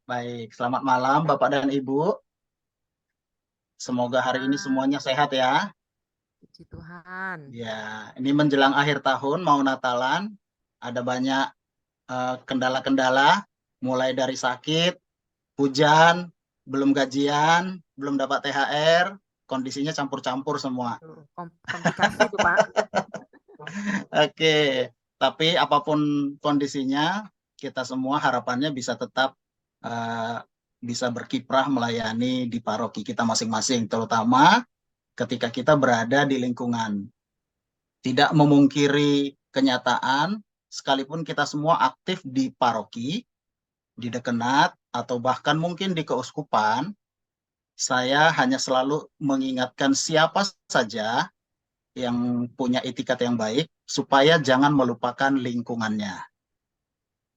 Baik, selamat malam Bapak dan Ibu. Semoga hari ini Malam, semuanya sehat ya. puji Tuhan. Ya, ini menjelang akhir tahun, mau Natalan, ada banyak kendala-kendala, mulai dari sakit, hujan, belum gajian, belum dapat THR, kondisinya campur-campur semua. Tuh, komplikasi tuh Pak. Oke, tapi apapun kondisinya, kita semua harapannya bisa tetap eh, bisa berkiprah melayani di paroki kita masing-masing, terutama ketika kita berada di lingkungan. Tidak memungkiri kenyataan, sekalipun kita semua aktif di paroki, di dekenat, atau bahkan mungkin di keuskupan, saya hanya selalu mengingatkan siapa saja yang punya itikat yang baik, supaya jangan melupakan lingkungannya.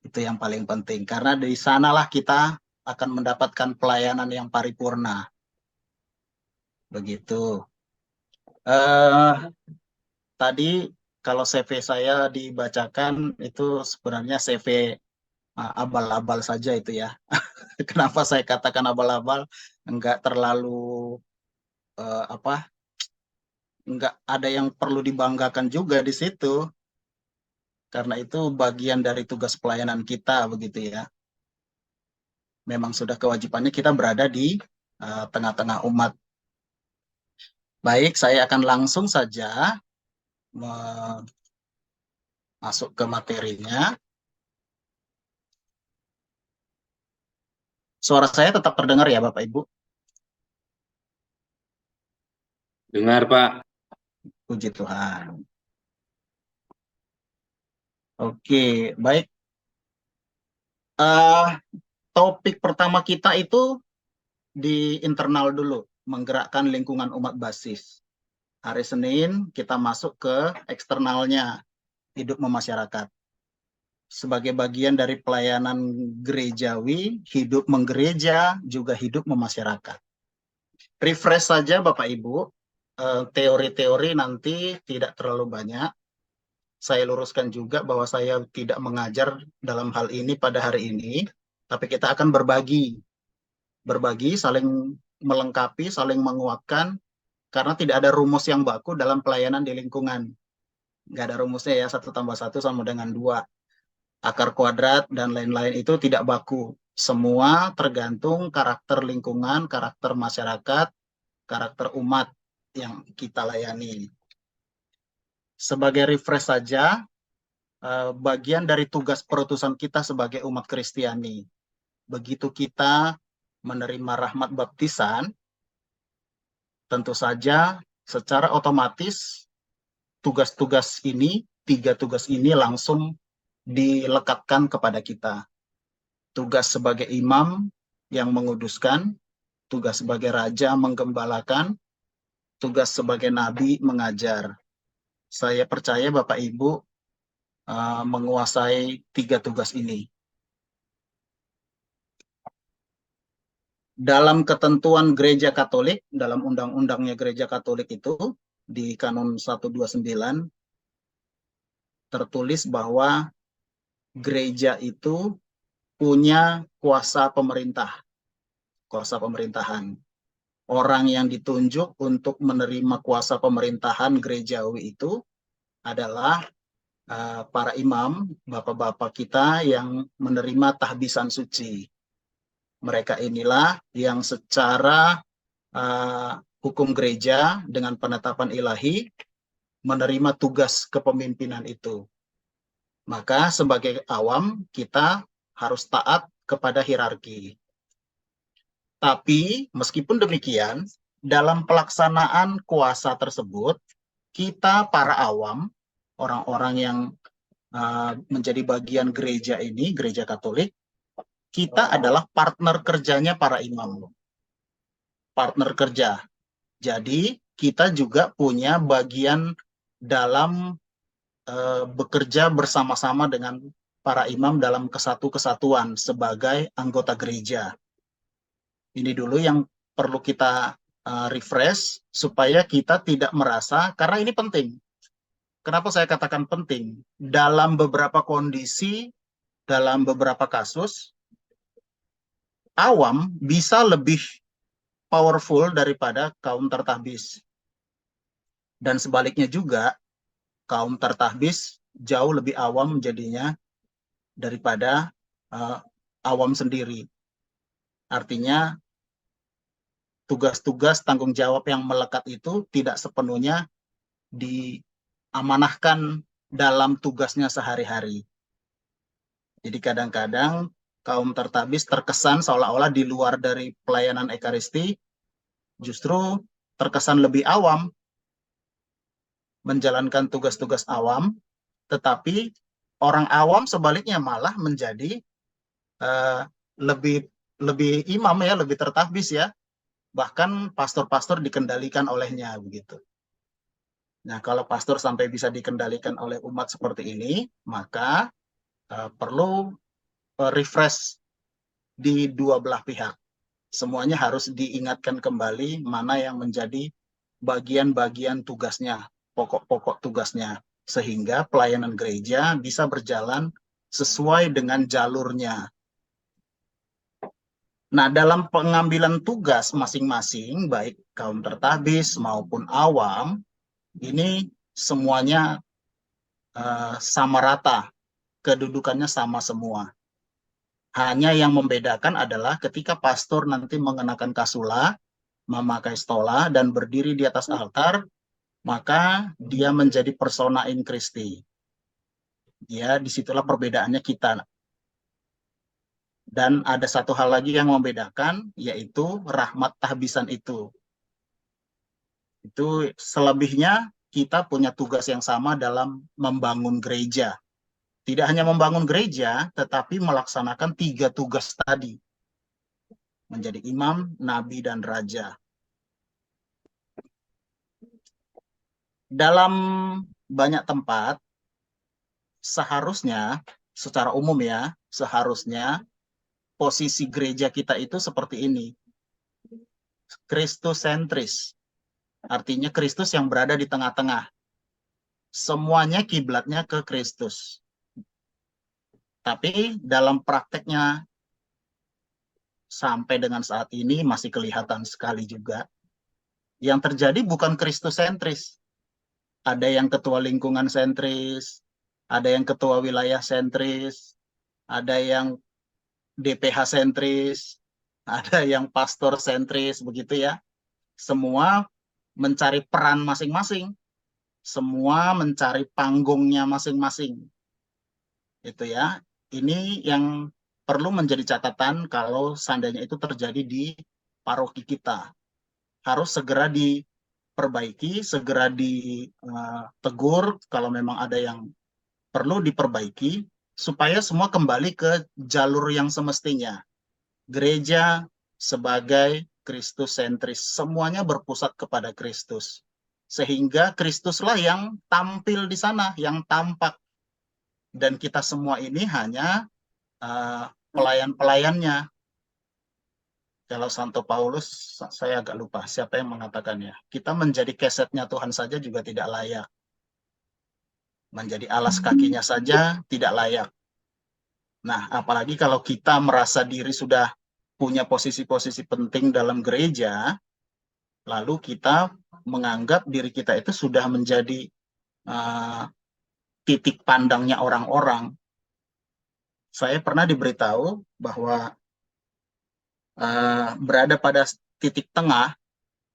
Itu yang paling penting, karena di sanalah kita akan mendapatkan pelayanan yang paripurna. Begitu. Eh, Tadi kalau CV saya dibacakan itu sebenarnya CV abal-abal saja itu ya. Kenapa saya katakan abal-abal? Enggak terlalu apa? Enggak ada yang perlu dibanggakan juga di situ, karena itu bagian dari tugas pelayanan kita begitu ya. Memang sudah kewajibannya kita berada di tengah-tengah umat. Baik, saya akan langsung saja masuk ke materinya. Suara saya tetap terdengar ya, Bapak Ibu? Dengar, Pak. Puji Tuhan. Oke, baik. Eh, Topik pertama kita itu di internal dulu, menggerakkan lingkungan umat basis. Hari Senin kita masuk ke eksternalnya, hidup memasyarakat. Sebagai bagian dari pelayanan gerejawi, hidup menggereja, juga hidup memasyarakat. Refresh saja Bapak Ibu, teori-teori nanti tidak terlalu banyak. Saya luruskan juga bahwa saya tidak mengajar dalam hal ini pada hari ini, tapi kita akan berbagi, saling melengkapi, saling menguatkan, karena tidak ada rumus yang baku dalam pelayanan di lingkungan. Nggak ada rumusnya ya, 1 tambah 1 sama dengan 2. Akar kuadrat dan lain-lain itu tidak baku. Semua tergantung karakter lingkungan, karakter masyarakat, karakter umat yang kita layani. Sebagai refresh saja, bagian dari tugas perutusan kita sebagai umat Kristiani. Begitu kita menerima rahmat baptisan, tentu saja secara otomatis tugas-tugas ini, 3 tugas ini langsung dilekatkan kepada kita. Tugas sebagai imam yang menguduskan, tugas sebagai raja menggembalakan, tugas sebagai nabi mengajar. Saya percaya Bapak Ibu menguasai 3 tugas ini. Dalam ketentuan Gereja Katolik, dalam undang-undangnya Gereja Katolik itu, di Kanon 129, tertulis bahwa gereja itu punya kuasa pemerintahan. Orang yang ditunjuk untuk menerima kuasa pemerintahan gerejawi itu adalah para imam, bapak-bapak kita yang menerima tahbisan suci. Mereka inilah yang secara hukum gereja dengan penetapan ilahi menerima tugas kepemimpinan itu. Maka sebagai awam kita harus taat kepada hierarki. Tapi meskipun demikian, dalam pelaksanaan kuasa tersebut, kita para awam, orang-orang yang menjadi bagian gereja ini, gereja Katolik, kita adalah partner kerjanya para imam. Partner kerja. Jadi kita juga punya bagian dalam bekerja bersama-sama dengan para imam dalam kesatuan sebagai anggota gereja. Ini dulu yang perlu kita refresh supaya kita tidak merasa, karena ini penting. Kenapa saya katakan penting? Dalam beberapa kondisi, dalam beberapa kasus, awam bisa lebih powerful daripada kaum tertahbis. Dan sebaliknya juga, kaum tertahbis jauh lebih awam jadinya daripada awam sendiri. Artinya, tugas-tugas tanggung jawab yang melekat itu tidak sepenuhnya diamanahkan dalam tugasnya sehari-hari. Jadi kadang-kadang kaum tertabis terkesan seolah-olah di luar dari pelayanan Ekaristi, justru terkesan lebih awam, menjalankan tugas-tugas awam, tetapi orang awam sebaliknya malah menjadi lebih lebih imam ya, lebih tertabis ya, bahkan pastor-pastor dikendalikan olehnya begitu. Nah, kalau pastor sampai bisa dikendalikan oleh umat seperti ini, maka perlu refresh di dua belah pihak. Semuanya harus diingatkan kembali mana yang menjadi bagian-bagian tugasnya, pokok-pokok tugasnya, sehingga pelayanan gereja bisa berjalan sesuai dengan jalurnya. Nah, dalam pengambilan tugas masing-masing, baik kaum tertabis maupun awam, ini semuanya sama rata, kedudukannya sama semua. Hanya yang membedakan adalah ketika pastor nanti mengenakan kasula, memakai stola, dan berdiri di atas altar, maka dia menjadi persona in Christi. Ya, disitulah perbedaannya kita. Dan ada satu hal lagi yang membedakan, yaitu rahmat tahbisan itu. Itu selebihnya kita punya tugas yang sama dalam membangun gereja. Tidak hanya membangun gereja, tetapi melaksanakan 3 tugas tadi. Menjadi imam, nabi, dan raja. Dalam banyak tempat, seharusnya, secara umum ya, seharusnya posisi gereja kita itu seperti ini. Kristusentris. Artinya Kristus yang berada di tengah-tengah. Semuanya kiblatnya ke Kristus. Tapi dalam prakteknya sampai dengan saat ini masih kelihatan sekali juga. Yang terjadi bukan Kristusentris. Ada yang ketua lingkungan sentris, ada yang ketua wilayah sentris, ada yang DPH sentris, ada yang pastor sentris, begitu ya. Semua mencari peran masing-masing. Semua mencari panggungnya masing-masing. Itu ya. Ini yang perlu menjadi catatan kalau seandainya itu terjadi di paroki kita. Harus segera diperbaiki, segera ditegur kalau memang ada yang perlu diperbaiki, supaya semua kembali ke jalur yang semestinya. Gereja sebagai Kristus sentris, semuanya berpusat kepada Kristus. Sehingga Kristuslah yang tampil di sana, yang tampak. Dan kita semua ini hanya pelayan-pelayannya. Kalau Santo Paulus, saya agak lupa siapa yang mengatakannya. Kita menjadi kesetnya Tuhan saja juga tidak layak. Menjadi alas kakinya saja tidak layak. Nah, apalagi kalau kita merasa diri sudah punya posisi-posisi penting dalam gereja, lalu kita menganggap diri kita itu sudah menjadi titik pandangnya orang-orang. Saya pernah diberitahu bahwa berada pada titik tengah,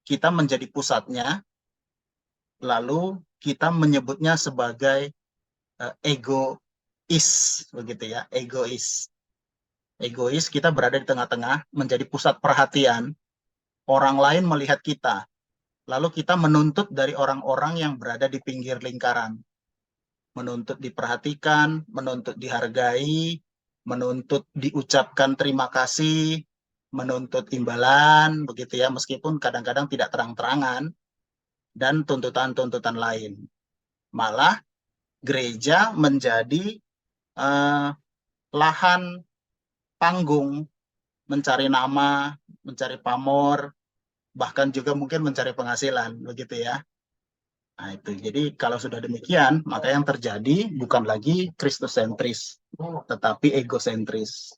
kita menjadi pusatnya, lalu kita menyebutnya sebagai egois, begitu ya, egois. Egois, kita berada di tengah-tengah, menjadi pusat perhatian, orang lain melihat kita, lalu kita menuntut dari orang-orang yang berada di pinggir lingkaran, menuntut diperhatikan, menuntut dihargai, menuntut diucapkan terima kasih, menuntut imbalan, begitu ya, meskipun kadang-kadang tidak terang-terangan, dan tuntutan-tuntutan lain. Malah gereja menjadi lahan panggung, mencari nama, mencari pamor, bahkan juga mungkin mencari penghasilan, begitu ya. Nah itu, jadi kalau sudah demikian, maka yang terjadi bukan lagi Kristusentris, tetapi egosentris.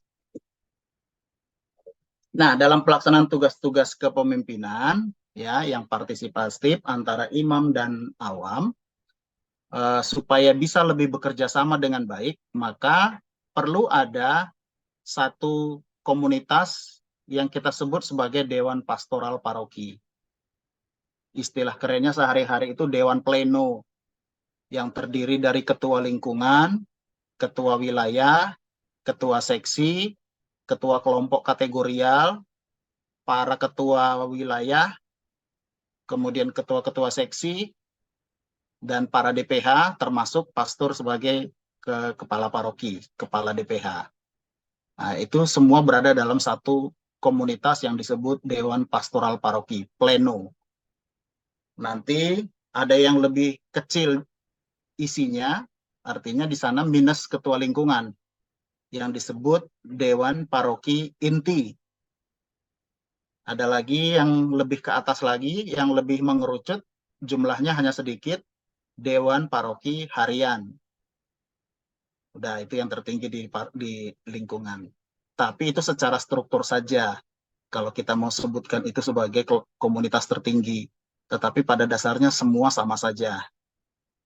Nah, dalam pelaksanaan tugas-tugas kepemimpinan, ya, yang partisipatif antara imam dan awam, supaya bisa lebih bekerja sama dengan baik, maka perlu ada satu komunitas yang kita sebut sebagai Dewan Pastoral Paroki. Istilah kerennya sehari-hari itu Dewan Pleno, yang terdiri dari ketua lingkungan, ketua wilayah, ketua seksi, ketua kelompok kategorial, para ketua wilayah, kemudian ketua-ketua seksi, dan para DPH, termasuk pastor sebagai kepala paroki, kepala DPH. Nah, itu semua berada dalam satu komunitas yang disebut Dewan Pastoral Paroki, Pleno. Nanti ada yang lebih kecil isinya, artinya di sana minus ketua lingkungan, yang disebut Dewan Paroki Inti. Ada lagi yang lebih ke atas lagi, yang lebih mengerucut, jumlahnya hanya sedikit, Dewan Paroki Harian. Udah, itu yang tertinggi di lingkungan. Tapi itu secara struktur saja, kalau kita mau sebutkan itu sebagai komunitas tertinggi. Tetapi pada dasarnya semua sama saja.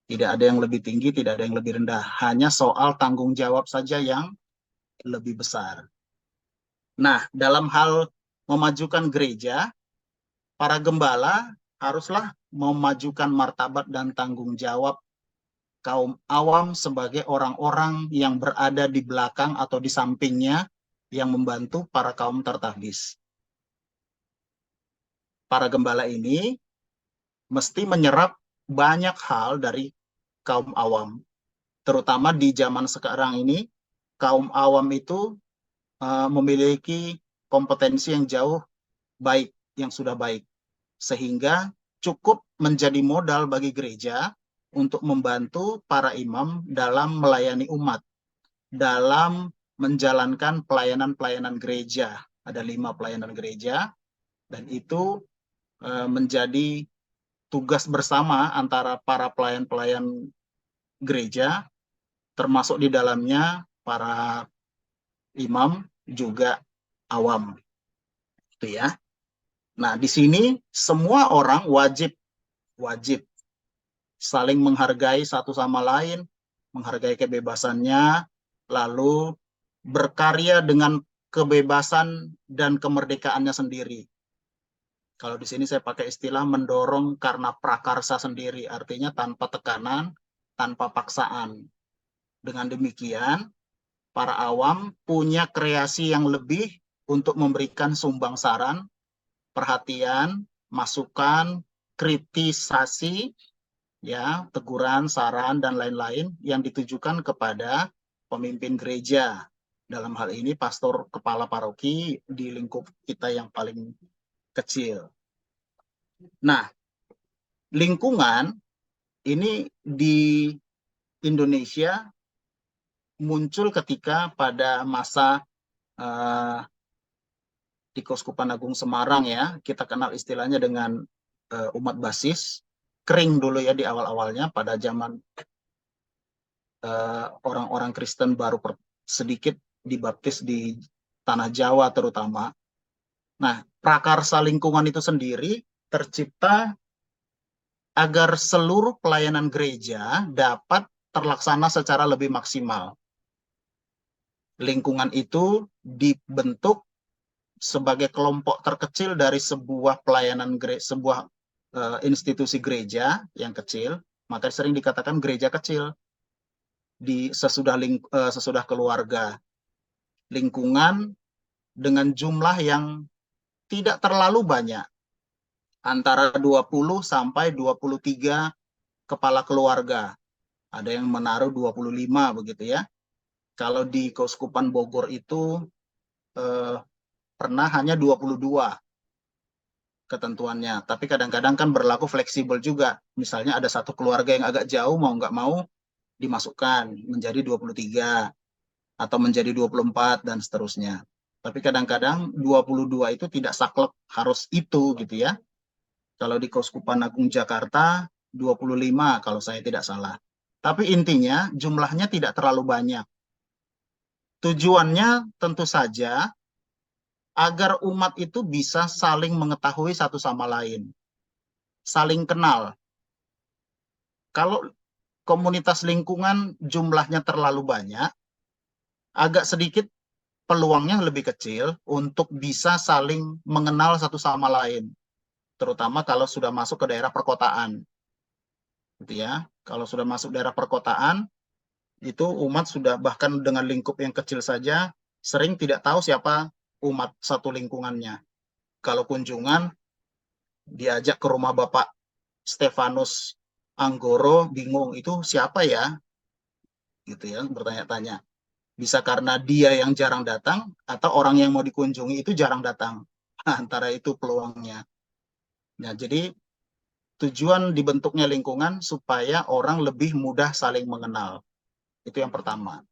Tidak ada yang lebih tinggi, tidak ada yang lebih rendah. Hanya soal tanggung jawab saja yang lebih besar. Nah, dalam hal memajukan gereja, para gembala haruslah memajukan martabat dan tanggung jawab kaum awam sebagai orang-orang yang berada di belakang atau di sampingnya yang membantu para kaum tertahbis. Para gembala ini mesti menyerap banyak hal dari kaum awam. Terutama di zaman sekarang ini, kaum awam itu memiliki kompetensi yang jauh baik, yang sudah baik. Sehingga cukup menjadi modal bagi gereja untuk membantu para imam dalam melayani umat, dalam menjalankan pelayanan-pelayanan gereja. Ada 5 pelayanan gereja, dan itu menjadi tugas bersama antara para pelayan-pelayan gereja, termasuk di dalamnya para imam juga awam. Itu ya. Nah, di sini semua orang wajib saling menghargai satu sama lain, menghargai kebebasannya, lalu berkarya dengan kebebasan dan kemerdekaannya sendiri. Kalau di sini saya pakai istilah mendorong karena prakarsa sendiri, artinya tanpa tekanan, tanpa paksaan. Dengan demikian, para awam punya kreasi yang lebih untuk memberikan sumbang saran, perhatian, masukan, kritisasi, ya, teguran, saran, dan lain-lain yang ditujukan kepada pemimpin gereja. Dalam hal ini pastor kepala paroki di lingkup kita yang paling kecil. Nah, lingkungan ini di Indonesia muncul ketika pada masa di Keuskupan Agung Semarang, ya, kita kenal istilahnya dengan umat basis, kering dulu ya di awal-awalnya pada zaman orang-orang Kristen baru sedikit dibaptis di tanah Jawa terutama. Nah, prakarsa lingkungan itu sendiri tercipta agar seluruh pelayanan gereja dapat terlaksana secara lebih maksimal. Lingkungan itu dibentuk sebagai kelompok terkecil dari sebuah pelayanan sebuah institusi gereja yang kecil, maka sering dikatakan gereja kecil. Sesudah keluarga, lingkungan dengan jumlah yang tidak terlalu banyak, antara 20 sampai 23 kepala keluarga. Ada yang menaruh 25 begitu ya. Kalau di Keuskupan Bogor itu pernah hanya 22 ketentuannya, tapi kadang-kadang kan berlaku fleksibel juga. Misalnya ada satu keluarga yang agak jauh, mau nggak mau dimasukkan menjadi 23 atau menjadi 24 dan seterusnya. Tapi kadang-kadang 22 itu tidak saklek harus itu gitu ya. Kalau di Keuskupan Agung Jakarta 25 kalau saya tidak salah. Tapi intinya jumlahnya tidak terlalu banyak. Tujuannya tentu saja agar umat itu bisa saling mengetahui satu sama lain, saling kenal. Kalau komunitas lingkungan jumlahnya terlalu banyak, agak sedikit peluangnya lebih kecil untuk bisa saling mengenal satu sama lain, terutama kalau sudah masuk ke daerah perkotaan. Gitu ya. Kalau sudah masuk daerah perkotaan, itu umat sudah bahkan dengan lingkup yang kecil saja sering tidak tahu siapa umat satu lingkungannya. Kalau kunjungan diajak ke rumah Bapak Stefanus Anggoro, bingung itu siapa ya? Gitu ya, bertanya-tanya. Bisa karena dia yang jarang datang atau orang yang mau dikunjungi itu jarang datang. Antara itu peluangnya. Nah, jadi tujuan dibentuknya lingkungan supaya orang lebih mudah saling mengenal. Itu yang pertama.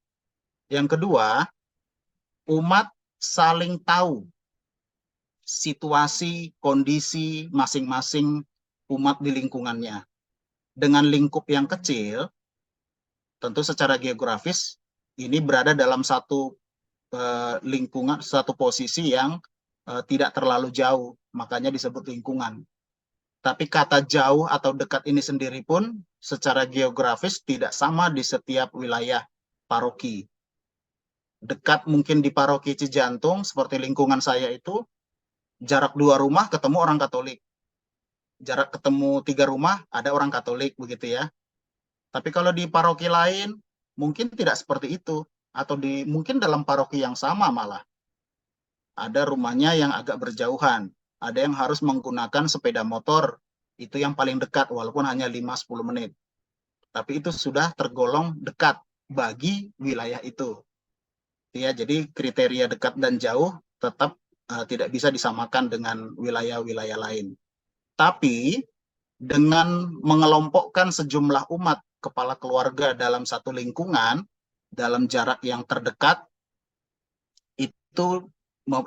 Yang kedua, umat saling tahu situasi, kondisi masing-masing umat di lingkungannya. Dengan lingkup yang kecil, tentu secara geografis ini berada dalam satu lingkungan, satu posisi yang tidak terlalu jauh, makanya disebut lingkungan. Tapi kata jauh atau dekat ini sendiri pun secara geografis tidak sama di setiap wilayah paroki. Dekat mungkin di paroki Cijantung, seperti lingkungan saya itu, jarak 2 rumah ketemu orang Katolik. Jarak ketemu 3 rumah ada orang Katolik, begitu ya. Tapi kalau di paroki lain, mungkin tidak seperti itu. Atau mungkin dalam paroki yang sama malah. Ada rumahnya yang agak berjauhan. Ada yang harus menggunakan sepeda motor. Itu yang paling dekat, walaupun hanya 5-10 menit. Tapi itu sudah tergolong dekat bagi wilayah itu. Ya, jadi kriteria dekat dan jauh tetap tidak bisa disamakan dengan wilayah-wilayah lain. Tapi dengan mengelompokkan sejumlah umat kepala keluarga dalam satu lingkungan, dalam jarak yang terdekat, itu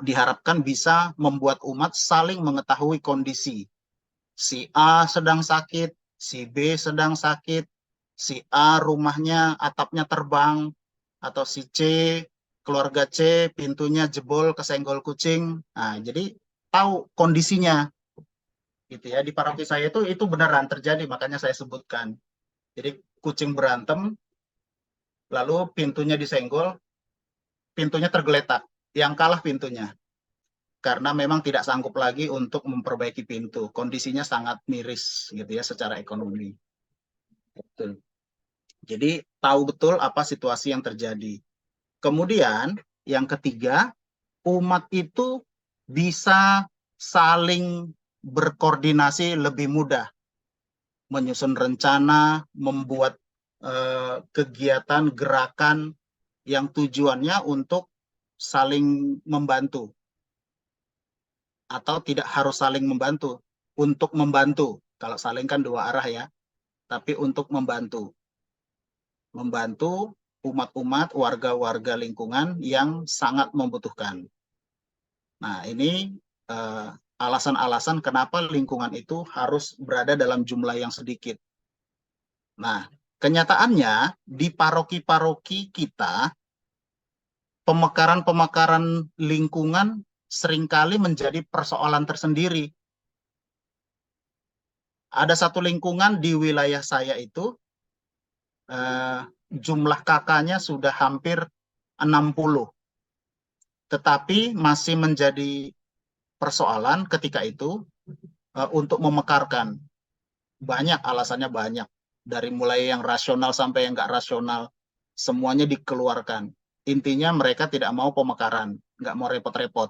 diharapkan bisa membuat umat saling mengetahui kondisi. Si A sedang sakit, si B sedang sakit, si A rumahnya atapnya terbang, atau si C, keluarga C pintunya jebol kesenggol kucing. Nah, jadi tahu kondisinya. Gitu ya. Di paroki saya itu beneran terjadi, makanya saya sebutkan. Jadi kucing berantem, lalu pintunya disenggol, pintunya tergeletak. Yang kalah pintunya. Karena memang tidak sanggup lagi untuk memperbaiki pintu. Kondisinya sangat miris gitu ya secara ekonomi. Betul. Jadi tahu betul apa situasi yang terjadi. Kemudian yang ketiga, umat itu bisa saling berkoordinasi lebih mudah. Menyusun rencana, membuat kegiatan, gerakan yang tujuannya untuk saling membantu. Atau tidak harus saling membantu, untuk membantu. Kalau saling kan 2 arah ya, tapi untuk membantu. Membantu umat-umat, warga-warga lingkungan yang sangat membutuhkan. Nah, ini alasan-alasan kenapa lingkungan itu harus berada dalam jumlah yang sedikit. Nah, kenyataannya di paroki-paroki kita, pemekaran-pemekaran lingkungan seringkali menjadi persoalan tersendiri. Ada satu lingkungan di wilayah saya itu, jumlah kakaknya sudah hampir 60. Tetapi masih menjadi persoalan ketika itu untuk memekarkan. Banyak alasannya banyak. Dari mulai yang rasional sampai yang nggak rasional, semuanya dikeluarkan. Intinya mereka tidak mau pemekaran, nggak mau repot-repot.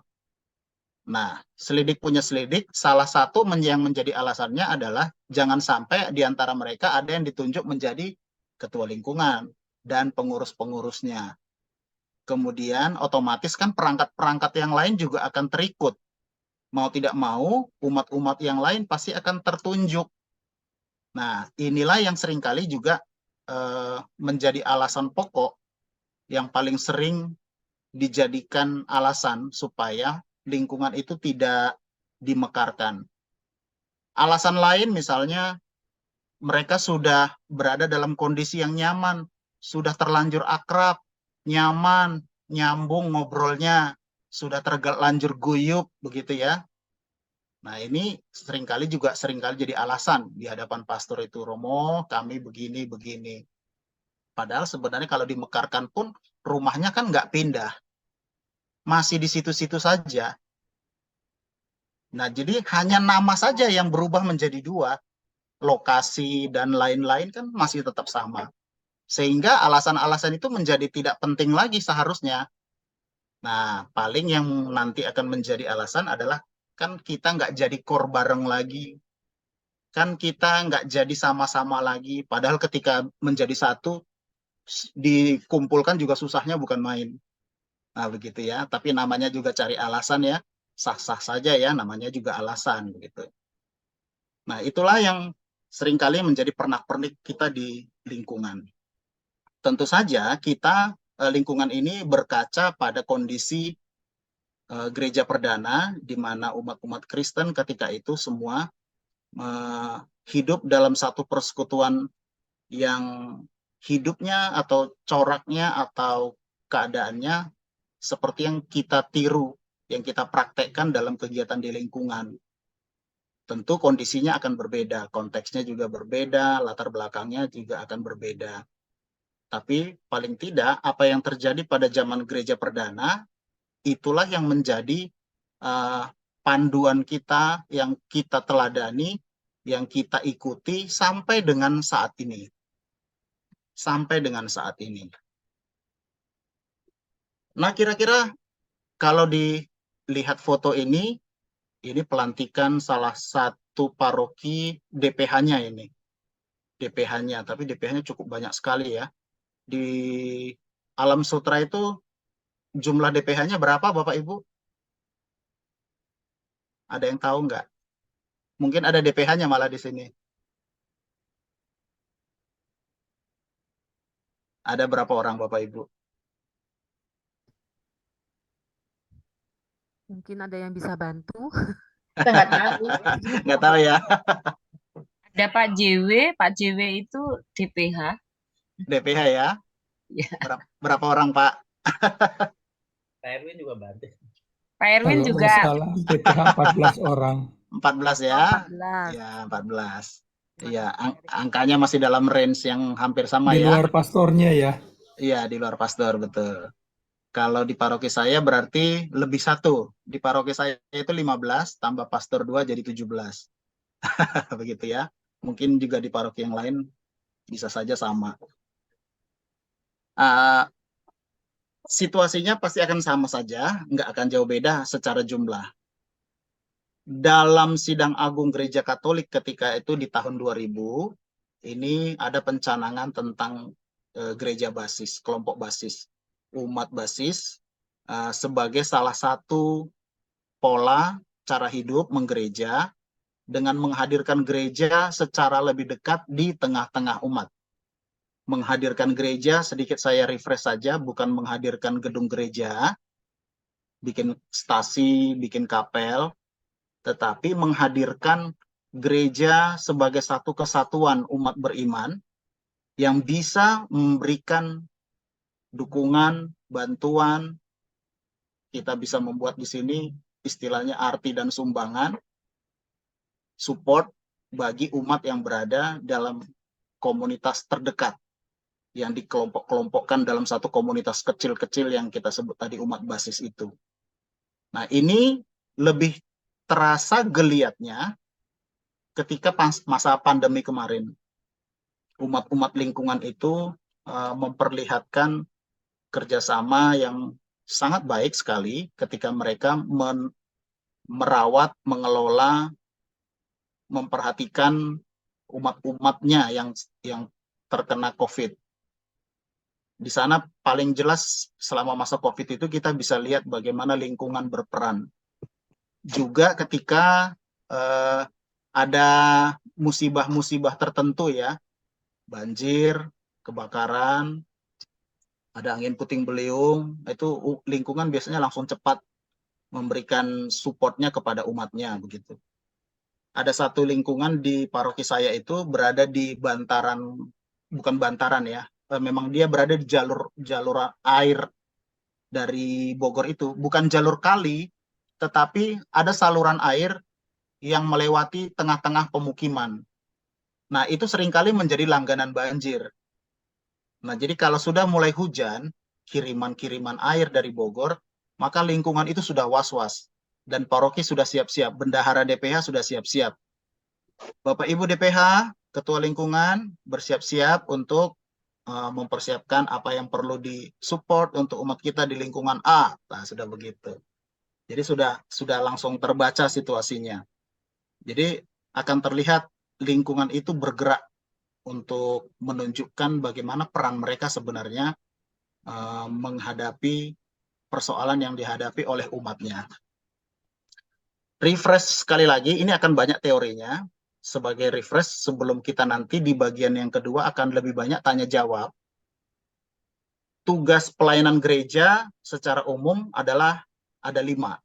Nah, selidik punya selidik, salah satu yang menjadi alasannya adalah jangan sampai di antara mereka ada yang ditunjuk menjadi ketua lingkungan dan pengurus-pengurusnya. Kemudian otomatis kan perangkat-perangkat yang lain juga akan terikut. Mau tidak mau, umat-umat yang lain pasti akan tertunjuk. Nah, inilah yang seringkali juga menjadi alasan pokok yang paling sering dijadikan alasan supaya lingkungan itu tidak dimekarkan. Alasan lain misalnya mereka sudah berada dalam kondisi yang nyaman, sudah terlanjur akrab, nyaman, nyambung ngobrolnya, sudah terlanjur guyup begitu ya. Nah, ini seringkali jadi alasan di hadapan pastor itu, Romo, kami begini. Padahal sebenarnya kalau dimekarkan pun rumahnya kan nggak pindah, masih di situ-situ saja. Nah, jadi hanya nama saja yang berubah menjadi dua, lokasi dan lain-lain kan masih tetap sama. Sehingga alasan-alasan itu menjadi tidak penting lagi seharusnya. Nah, paling yang nanti akan menjadi alasan adalah kan kita nggak jadi core bareng lagi. Kan kita nggak jadi sama-sama lagi. Padahal ketika menjadi satu, dikumpulkan juga susahnya bukan main. Nah, begitu ya. Tapi namanya juga cari alasan ya. Sah-sah saja ya, namanya juga alasan. Begitu. Nah, itulah yang seringkali menjadi pernak-pernik kita di lingkungan. Tentu saja kita lingkungan ini berkaca pada kondisi gereja perdana, di mana umat-umat Kristen ketika itu semua hidup dalam satu persekutuan yang hidupnya atau coraknya atau keadaannya seperti yang kita tiru, yang kita praktekkan dalam kegiatan di lingkungan. Tentu kondisinya akan berbeda, konteksnya juga berbeda, latar belakangnya juga akan berbeda. Tapi paling tidak apa yang terjadi pada zaman gereja perdana, itulah yang menjadi panduan kita, yang kita teladani, yang kita ikuti sampai dengan saat ini. Sampai dengan saat ini. Nah, kira-kira kalau dilihat foto ini pelantikan salah satu paroki DPH-nya ini. DPH-nya, tapi DPH-nya cukup banyak sekali ya. Di Alam Sutra itu jumlah DPH-nya berapa Bapak Ibu? Ada yang tahu nggak? Mungkin ada DPH-nya malah di sini. Ada berapa orang Bapak Ibu? Mungkin ada yang bisa bantu. Kita nggak tahu. Nggak tahu ya. Ada Pak JW itu DPH. DPH ya? Ya. Berapa orang Pak? Pak Erwin juga bantu. Pak Erwin Kalau juga. nggak salah DPH 14 orang. 14 ya? 14. Ya, 14. Terima Iya, kasih, Pak Erick. angkanya masih dalam range yang hampir sama Di ya. luar pastornya ya. Iya, di luar pastor, betul. Kalau di paroki saya berarti lebih satu. Di paroki saya itu 15, tambah pastor 2 jadi 17. Begitu ya. Mungkin juga di paroki yang lain bisa saja sama. Situasinya pasti akan sama saja, nggak akan jauh beda secara jumlah. Dalam sidang agung gereja Katolik ketika itu di tahun 2000, ini ada pencanangan tentang gereja basis, kelompok basis, umat basis sebagai salah satu pola cara hidup menggereja dengan menghadirkan gereja secara lebih dekat di tengah-tengah umat. Menghadirkan gereja, sedikit saya refresh saja, bukan menghadirkan gedung gereja, bikin stasi, bikin kapel, tetapi menghadirkan gereja sebagai satu kesatuan umat beriman yang bisa memberikan dukungan, bantuan. Kita bisa membuat di sini istilahnya arti dan sumbangan, support bagi umat yang berada dalam komunitas terdekat yang dikelompok-kelompokkan dalam satu komunitas kecil-kecil yang kita sebut tadi umat basis itu. Nah, ini lebih terasa geliatnya ketika masa pandemi kemarin. Umat-umat lingkungan itu memperlihatkan kerjasama yang sangat baik sekali ketika mereka merawat, mengelola, memperhatikan umat-umatnya yang terkena COVID. Di sana paling jelas selama masa COVID itu kita bisa lihat bagaimana lingkungan berperan. Juga ketika ada musibah-musibah tertentu ya, banjir, kebakaran, ada angin puting beliung, itu lingkungan biasanya langsung cepat memberikan supportnya kepada umatnya begitu. Ada satu lingkungan di paroki saya itu berada di bantaran, bukan bantaran ya, memang dia berada di jalur air dari Bogor itu bukan jalur kali, tetapi ada saluran air yang melewati tengah-tengah pemukiman. Nah, itu seringkali menjadi langganan banjir. Nah, jadi kalau sudah mulai hujan, kiriman-kiriman air dari Bogor, maka lingkungan itu sudah was-was. Dan paroki sudah siap-siap, bendahara DPH sudah siap-siap. Bapak Ibu DPH, Ketua Lingkungan, bersiap-siap untuk mempersiapkan apa yang perlu disupport untuk umat kita di lingkungan A. Nah, sudah begitu. Jadi sudah langsung terbaca situasinya. Jadi akan terlihat lingkungan itu bergerak untuk menunjukkan bagaimana peran mereka sebenarnya menghadapi persoalan yang dihadapi oleh umatnya. Refresh sekali lagi, ini akan banyak teorinya. Sebagai refresh sebelum kita nanti di bagian yang kedua akan lebih banyak tanya jawab. Tugas pelayanan gereja secara umum adalah ada 5.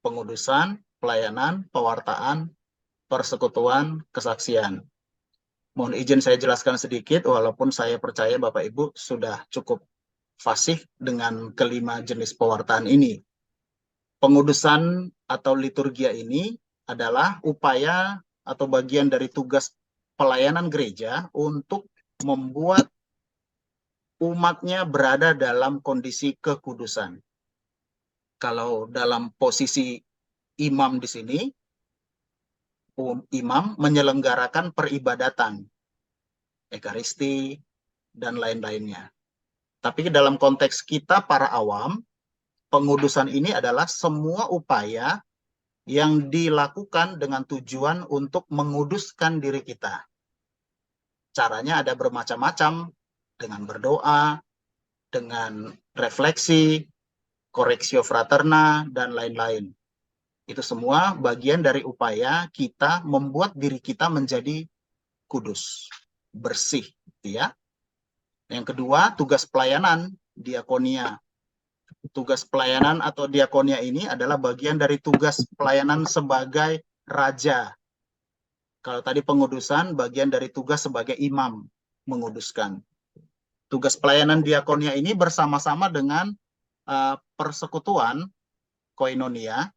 Pengudusan, pelayanan, pewartaan, persekutuan, kesaksian. Mohon izin saya jelaskan sedikit, walaupun saya percaya Bapak Ibu sudah cukup fasih dengan kelima jenis pewartaan ini. Pengudusan atau liturgia ini adalah upaya atau bagian dari tugas pelayanan gereja untuk membuat umatnya berada dalam kondisi kekudusan. Kalau dalam posisi imam di sini, imam menyelenggarakan peribadatan, ekaristi, dan lain-lainnya. Tapi dalam konteks kita para awam, pengudusan ini adalah semua upaya yang dilakukan dengan tujuan untuk menguduskan diri kita. Caranya ada bermacam-macam, dengan berdoa, dengan refleksi, correctio fraterna, dan lain-lain. Itu semua bagian dari upaya kita membuat diri kita menjadi kudus, bersih, ya. Yang kedua, tugas pelayanan, diakonia. Tugas pelayanan atau diakonia ini adalah bagian dari tugas pelayanan sebagai raja. Kalau tadi pengudusan, bagian dari tugas sebagai imam, menguduskan. Tugas pelayanan diakonia ini bersama-sama dengan persekutuan, koinonia,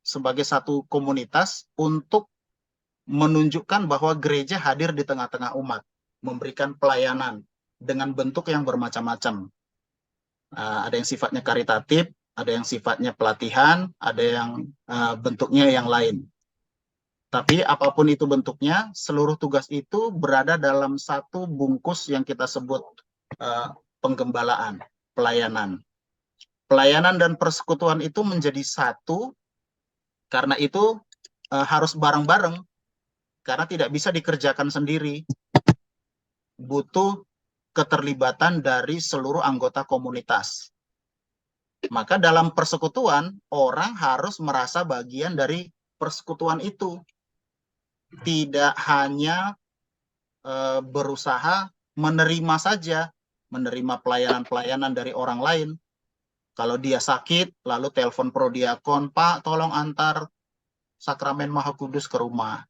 sebagai satu komunitas untuk menunjukkan bahwa gereja hadir di tengah-tengah umat, memberikan pelayanan dengan bentuk yang bermacam-macam. Ada yang sifatnya karitatif, ada yang sifatnya pelatihan, ada yang bentuknya yang lain. Tapi apapun itu bentuknya, seluruh tugas itu berada dalam satu bungkus yang kita sebut penggembalaan, pelayanan. Pelayanan dan persekutuan itu menjadi satu, karena itu harus bareng-bareng, karena tidak bisa dikerjakan sendiri. Butuh keterlibatan dari seluruh anggota komunitas. Maka dalam persekutuan, orang harus merasa bagian dari persekutuan itu. Tidak hanya berusaha menerima saja, menerima pelayanan-pelayanan dari orang lain. Kalau dia sakit, lalu telepon prodiakon, Pak, tolong antar sakramen Maha Kudus ke rumah.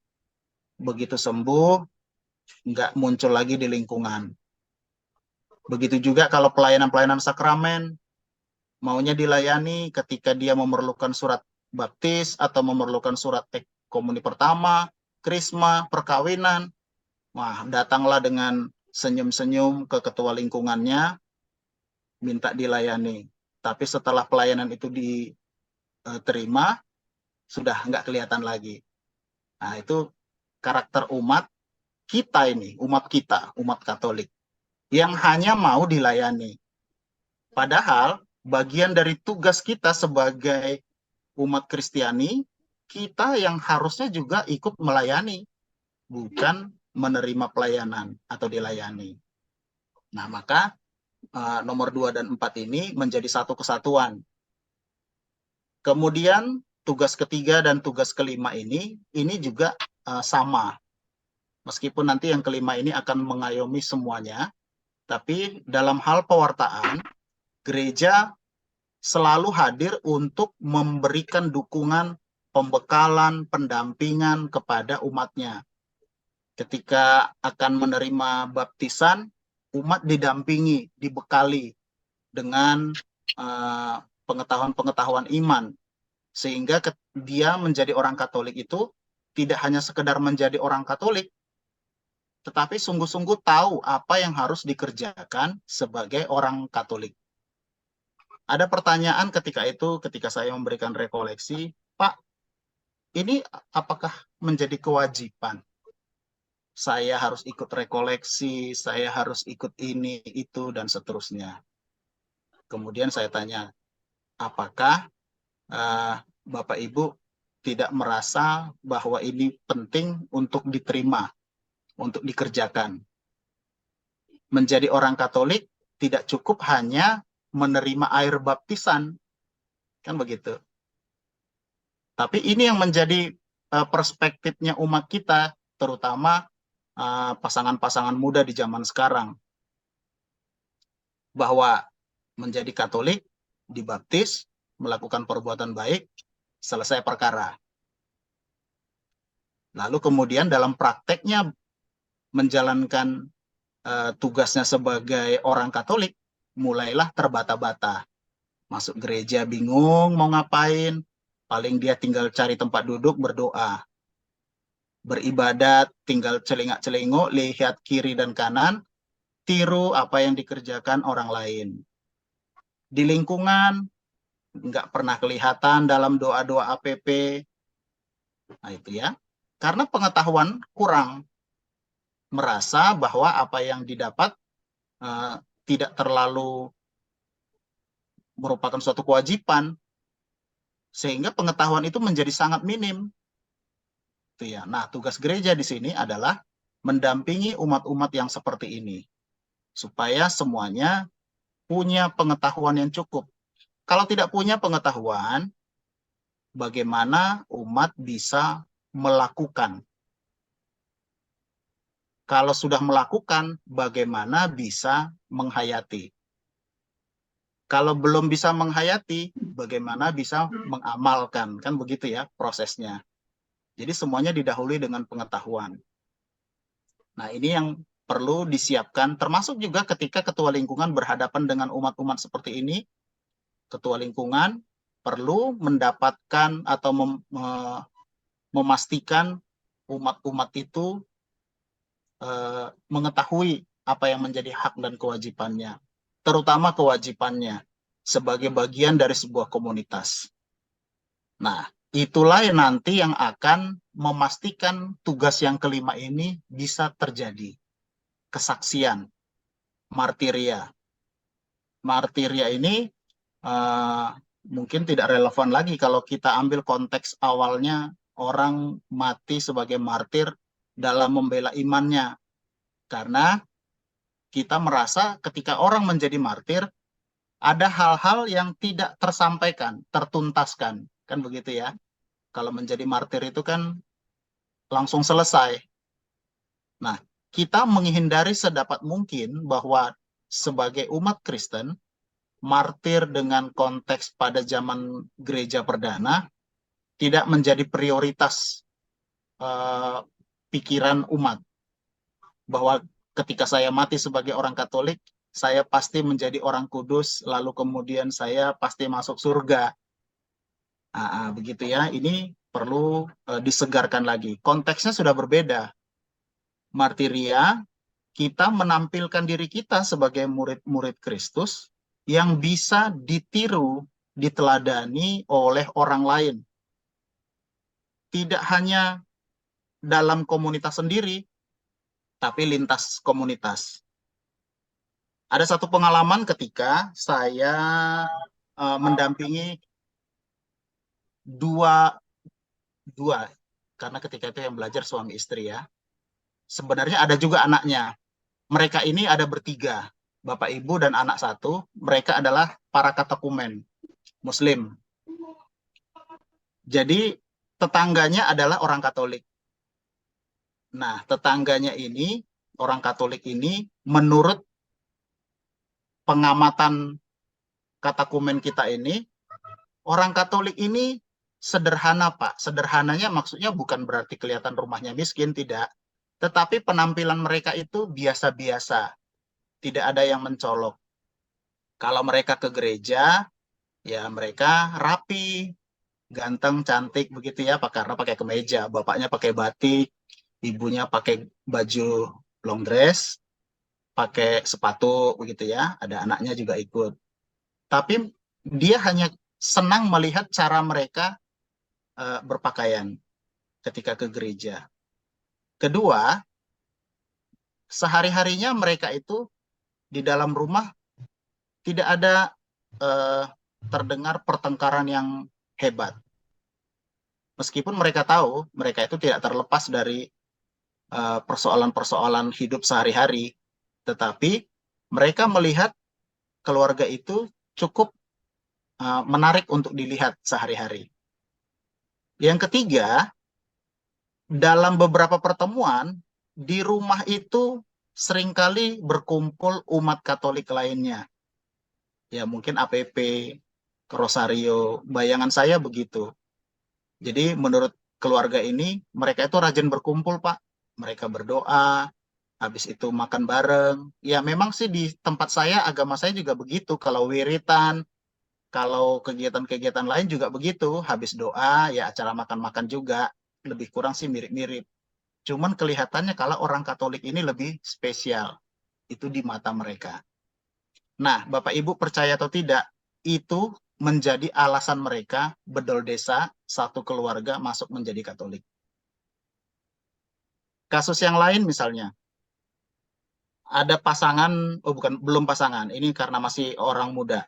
Begitu sembuh, nggak muncul lagi di lingkungan. Begitu juga kalau pelayanan-pelayanan sakramen, maunya dilayani ketika dia memerlukan surat baptis atau memerlukan surat komuni pertama, krisma, perkawinan. Wah, datanglah dengan senyum-senyum ke ketua lingkungannya, minta dilayani. Tapi setelah pelayanan itu diterima, sudah nggak kelihatan lagi. Nah, itu karakter umat kita ini, umat kita, umat Katolik, yang hanya mau dilayani. Padahal bagian dari tugas kita sebagai umat Kristiani, kita yang harusnya juga ikut melayani, bukan menerima pelayanan atau dilayani. Nah, maka nomor 2 dan 4 ini menjadi satu kesatuan. Kemudian tugas ketiga dan tugas kelima ini juga sama. Meskipun nanti yang kelima ini akan mengayomi semuanya, tapi dalam hal pewartaan, gereja selalu hadir untuk memberikan dukungan, pembekalan, pendampingan kepada umatnya. Ketika akan menerima baptisan, umat didampingi, dibekali dengan pengetahuan-pengetahuan iman, sehingga dia menjadi orang Katolik itu tidak hanya sekedar menjadi orang Katolik, tetapi sungguh-sungguh tahu apa yang harus dikerjakan sebagai orang Katolik. Ada pertanyaan ketika saya memberikan rekoleksi, Pak, ini apakah menjadi kewajiban? Saya harus ikut rekoleksi, saya harus ikut ini, itu, dan seterusnya. Kemudian saya tanya, apakah Bapak Ibu tidak merasa bahwa ini penting untuk diterima, untuk dikerjakan? Menjadi orang Katolik tidak cukup hanya menerima air baptisan, kan begitu. Tapi ini yang menjadi perspektifnya umat kita, terutama pasangan-pasangan muda di zaman sekarang. Bahwa menjadi Katolik, dibaptis, melakukan perbuatan baik, selesai perkara. Lalu kemudian dalam prakteknya menjalankan tugasnya sebagai orang Katolik, mulailah terbata-bata. Masuk gereja bingung mau ngapain, paling dia tinggal cari tempat duduk berdoa. Beribadat, tinggal celingak-celinguk, lihat kiri dan kanan, tiru apa yang dikerjakan orang lain. Di lingkungan, nggak pernah kelihatan dalam doa-doa APP. Nah itu ya, karena pengetahuan kurang, merasa bahwa apa yang didapat tidak terlalu merupakan suatu kewajiban, sehingga pengetahuan itu menjadi sangat minim. Itu ya. Nah, tugas gereja di sini adalah mendampingi umat-umat yang seperti ini, supaya semuanya punya pengetahuan yang cukup. Kalau tidak punya pengetahuan, bagaimana umat bisa melakukan? Kalau sudah melakukan, bagaimana bisa menghayati? Kalau belum bisa menghayati, bagaimana bisa mengamalkan? Kan begitu ya prosesnya. Jadi semuanya didahului dengan pengetahuan. Nah ini yang perlu disiapkan, termasuk juga ketika ketua lingkungan berhadapan dengan umat-umat seperti ini. Ketua lingkungan perlu mendapatkan atau memastikan umat-umat itu mengetahui apa yang menjadi hak dan kewajibannya. Terutama kewajibannya sebagai bagian dari sebuah komunitas. Nah, itulah yang nanti yang akan memastikan tugas yang kelima ini bisa terjadi. Kesaksian, martiria. Martiria ini mungkin tidak relevan lagi kalau kita ambil konteks awalnya orang mati sebagai martir dalam membela imannya. Karena kita merasa ketika orang menjadi martir, ada hal-hal yang tidak tersampaikan, tertuntaskan. Kan begitu ya. Kalau menjadi martir itu kan langsung selesai. Nah, kita menghindari sedapat mungkin bahwa sebagai umat Kristen, martir dengan konteks pada zaman gereja perdana tidak menjadi prioritas pikiran umat. Bahwa ketika saya mati sebagai orang Katolik, saya pasti menjadi orang kudus, lalu kemudian saya pasti masuk surga. Begitu ya, ini perlu disegarkan lagi. Konteksnya sudah berbeda. Martiria, kita menampilkan diri kita sebagai murid-murid Kristus yang bisa ditiru, diteladani oleh orang lain. Tidak hanya dalam komunitas sendiri, tapi lintas komunitas. Ada satu pengalaman ketika saya mendampingi dua, karena ketika itu yang belajar suami istri ya. Sebenarnya ada juga anaknya. Mereka ini ada bertiga, bapak ibu dan anak satu. Mereka adalah para katekumen Muslim. Jadi tetangganya adalah orang Katolik. Nah, tetangganya ini, orang Katolik ini, menurut pengamatan katekumen kita ini, orang Katolik ini sederhana, Pak. Sederhananya maksudnya bukan berarti kelihatan rumahnya miskin, tidak. Tetapi penampilan mereka itu biasa-biasa. Tidak ada yang mencolok. Kalau mereka ke gereja, ya mereka rapi, ganteng, cantik begitu ya, karena pakai kemeja, bapaknya pakai batik, ibunya pakai baju long dress, pakai sepatu begitu ya, ada anaknya juga ikut. Tapi dia hanya senang melihat cara mereka berpakaian ketika ke gereja. Kedua, sehari-harinya mereka itu di dalam rumah tidak ada terdengar pertengkaran yang hebat. Meskipun mereka tahu mereka itu tidak terlepas dari persoalan-persoalan hidup sehari-hari, tetapi mereka melihat keluarga itu cukup menarik untuk dilihat sehari-hari. Yang ketiga, dalam beberapa pertemuan di rumah itu seringkali berkumpul umat Katolik lainnya. Ya mungkin APP, Rosario, bayangan saya begitu. Jadi menurut keluarga ini, mereka itu rajin berkumpul, Pak. Mereka berdoa, habis itu makan bareng. Ya memang sih di tempat saya, agama saya juga begitu. Kalau wiritan, kalau kegiatan-kegiatan lain juga begitu. Habis doa, ya acara makan-makan juga. Lebih kurang sih mirip-mirip. Cuman kelihatannya kalau orang Katolik ini lebih spesial. Itu di mata mereka. Nah, Bapak Ibu percaya atau tidak, itu menjadi alasan mereka bedol desa, satu keluarga masuk menjadi Katolik. Kasus yang lain misalnya, ada pasangan, oh bukan, belum pasangan, ini karena masih orang muda.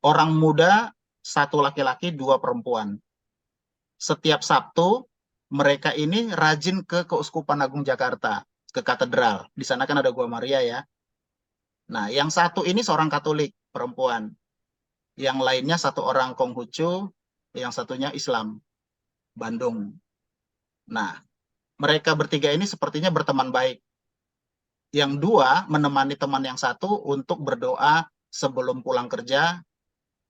Orang muda, satu laki-laki, dua perempuan. Setiap Sabtu, mereka ini rajin ke Keuskupan Agung Jakarta, ke katedral. Di sana kan ada Gua Maria ya. Nah, yang satu ini seorang Katolik, perempuan. Yang lainnya satu orang Konghucu, yang satunya Islam, Bandung. Nah, mereka bertiga ini sepertinya berteman baik. Yang dua menemani teman yang satu untuk berdoa sebelum pulang kerja,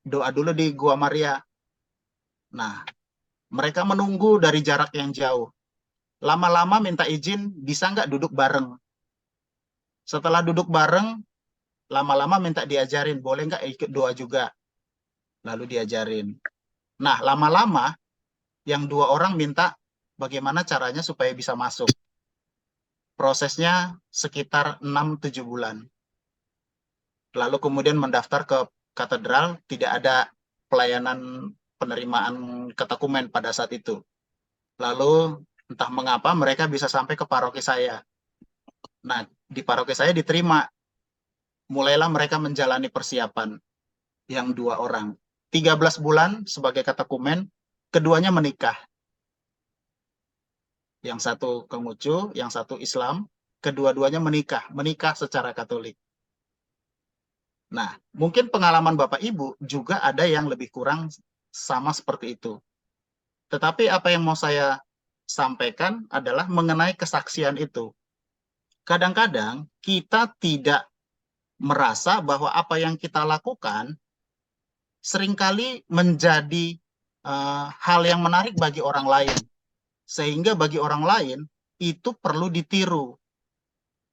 doa dulu di Gua Maria. Nah, mereka menunggu dari jarak yang jauh. Lama-lama minta izin, bisa nggak duduk bareng? Setelah duduk bareng, lama-lama minta diajarin, boleh nggak ikut doa juga? Lalu diajarin. Nah, lama-lama yang dua orang minta bagaimana caranya supaya bisa masuk. Prosesnya sekitar 6-7 bulan. Lalu kemudian mendaftar ke katedral, tidak ada pelayanan penerimaan katekumen pada saat itu. Lalu entah mengapa mereka bisa sampai ke paroki saya. Nah, di paroki saya diterima. Mulailah mereka menjalani persiapan yang dua orang. 13 bulan sebagai katekumen, keduanya menikah. Yang satu Konghucu, yang satu Islam, kedua-duanya menikah secara Katolik. Nah, mungkin pengalaman Bapak Ibu juga ada yang lebih kurang sama seperti itu. Tetapi apa yang mau saya sampaikan adalah mengenai kesaksian itu. Kadang-kadang kita tidak merasa bahwa apa yang kita lakukan seringkali menjadi hal yang menarik bagi orang lain. Sehingga bagi orang lain itu perlu ditiru.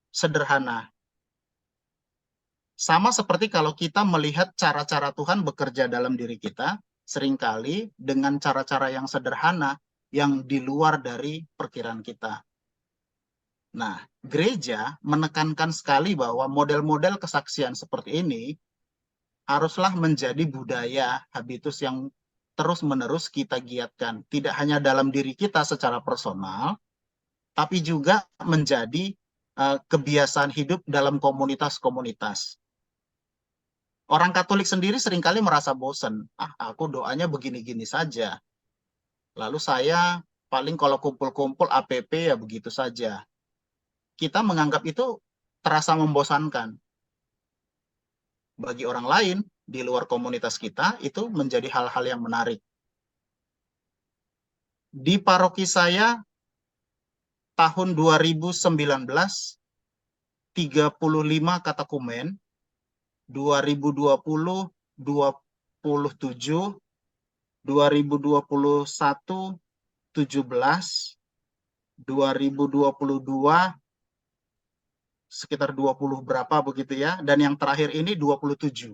Sederhana. Sama seperti kalau kita melihat cara-cara Tuhan bekerja dalam diri kita, seringkali dengan cara-cara yang sederhana, yang di luar dari perkiraan kita. Nah, gereja menekankan sekali bahwa model-model kesaksian seperti ini haruslah menjadi budaya, habitus yang terus-menerus kita giatkan. Tidak hanya dalam diri kita secara personal, tapi juga menjadi kebiasaan hidup dalam komunitas-komunitas. Orang Katolik sendiri seringkali merasa bosan. Aku doanya begini-gini saja. Lalu saya paling kalau kumpul-kumpul APP ya begitu saja. Kita menganggap itu terasa membosankan. Bagi orang lain di luar komunitas kita itu menjadi hal-hal yang menarik. Di paroki saya tahun 2019 35 katekumen, 2020 27, 2021 17, 2022 sekitar 20 berapa begitu ya, dan yang terakhir ini 27.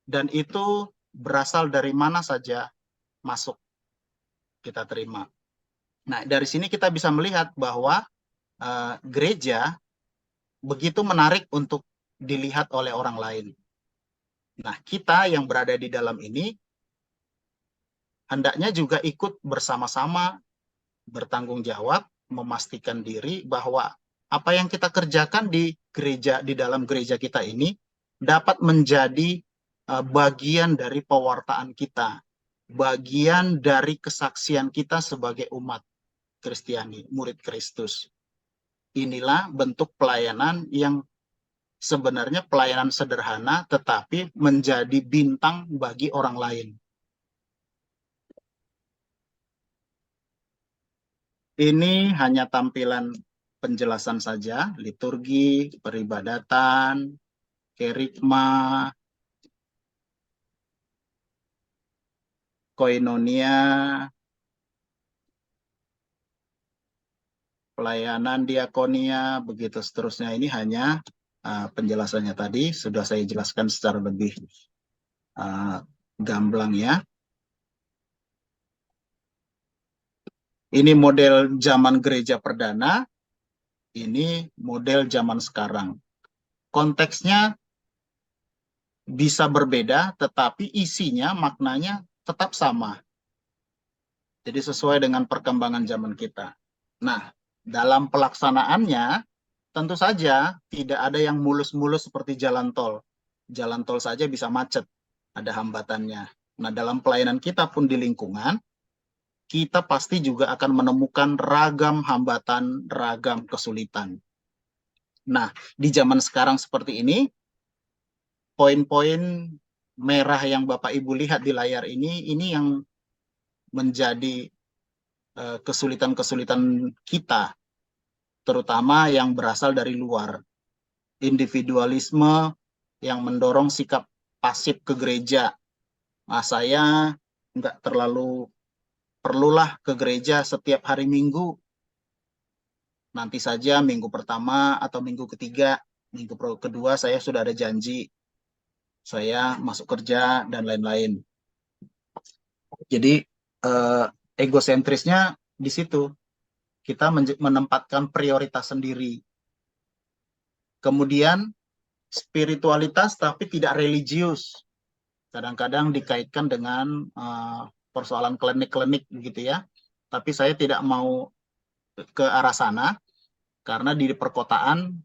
Dan itu berasal dari mana saja masuk kita terima. Nah, dari sini kita bisa melihat bahwa gereja begitu menarik untuk dilihat oleh orang lain. Nah, kita yang berada di dalam ini hendaknya juga ikut bersama-sama bertanggung jawab, memastikan diri bahwa apa yang kita kerjakan di gereja, di dalam gereja kita ini dapat menjadi bagian dari pewartaan kita, bagian dari kesaksian kita sebagai umat Kristiani, murid Kristus. Inilah bentuk pelayanan yang sebenarnya pelayanan sederhana tetapi menjadi bintang bagi orang lain. Ini hanya tampilan penjelasan saja, liturgi, peribadatan, kerikma, koinonia, pelayanan diakonia, begitu seterusnya. Ini hanya penjelasannya tadi, sudah saya jelaskan secara lebih gamblang ya. Ini model zaman gereja perdana, ini model zaman sekarang. Konteksnya bisa berbeda, tetapi isinya, maknanya tetap sama. Jadi sesuai dengan perkembangan zaman kita. Nah, dalam pelaksanaannya, tentu saja tidak ada yang mulus-mulus seperti jalan tol. Jalan tol saja bisa macet, ada hambatannya. Nah, dalam pelayanan kita pun di lingkungan, kita pasti juga akan menemukan ragam hambatan, ragam kesulitan. Nah, di zaman sekarang seperti ini, poin-poin merah yang Bapak Ibu lihat di layar ini yang menjadi kesulitan-kesulitan kita, terutama yang berasal dari luar. Individualisme yang mendorong sikap pasif ke gereja. Nah, saya nggak terlalu perlulah ke gereja setiap hari Minggu. Nanti saja minggu pertama atau minggu ketiga, minggu kedua saya sudah ada janji. Saya masuk kerja dan lain-lain. Jadi egosentrisnya di situ. Kita menempatkan prioritas sendiri. Kemudian spiritualitas tapi tidak religius. Kadang-kadang dikaitkan dengan persoalan klinik-klinik begitu ya. Tapi saya tidak mau ke arah sana karena di perkotaan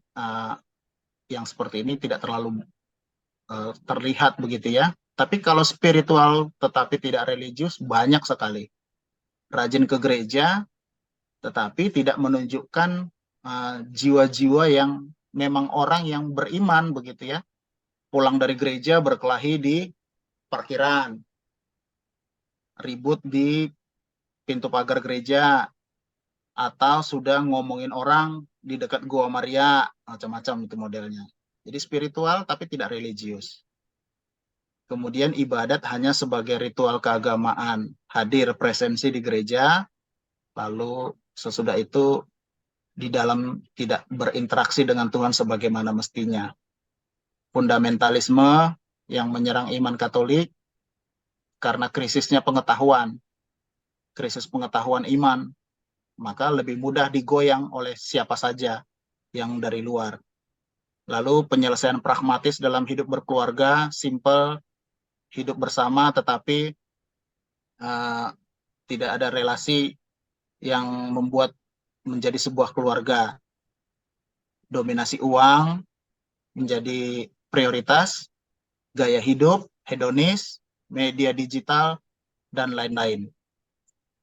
yang seperti ini tidak terlalu terlihat begitu ya. Tapi kalau spiritual tetapi tidak religius banyak sekali. Rajin ke gereja tetapi tidak menunjukkan jiwa-jiwa yang memang orang yang beriman begitu ya. Pulang dari gereja berkelahi di parkiran, ribut di pintu pagar gereja, atau sudah ngomongin orang di dekat Gua Maria, macam-macam itu modelnya. Jadi spiritual tapi tidak religius. Kemudian ibadat hanya sebagai ritual keagamaan, hadir presensi di gereja, lalu sesudah itu di dalam tidak berinteraksi dengan Tuhan sebagaimana mestinya. Fundamentalisme yang menyerang iman Katolik karena krisisnya pengetahuan, krisis pengetahuan iman, maka lebih mudah digoyang oleh siapa saja yang dari luar. Lalu penyelesaian pragmatis dalam hidup berkeluarga, simple, hidup bersama tetapi tidak ada relasi yang membuat menjadi sebuah keluarga. Dominasi uang menjadi prioritas, gaya hidup, hedonis, media digital, dan lain-lain.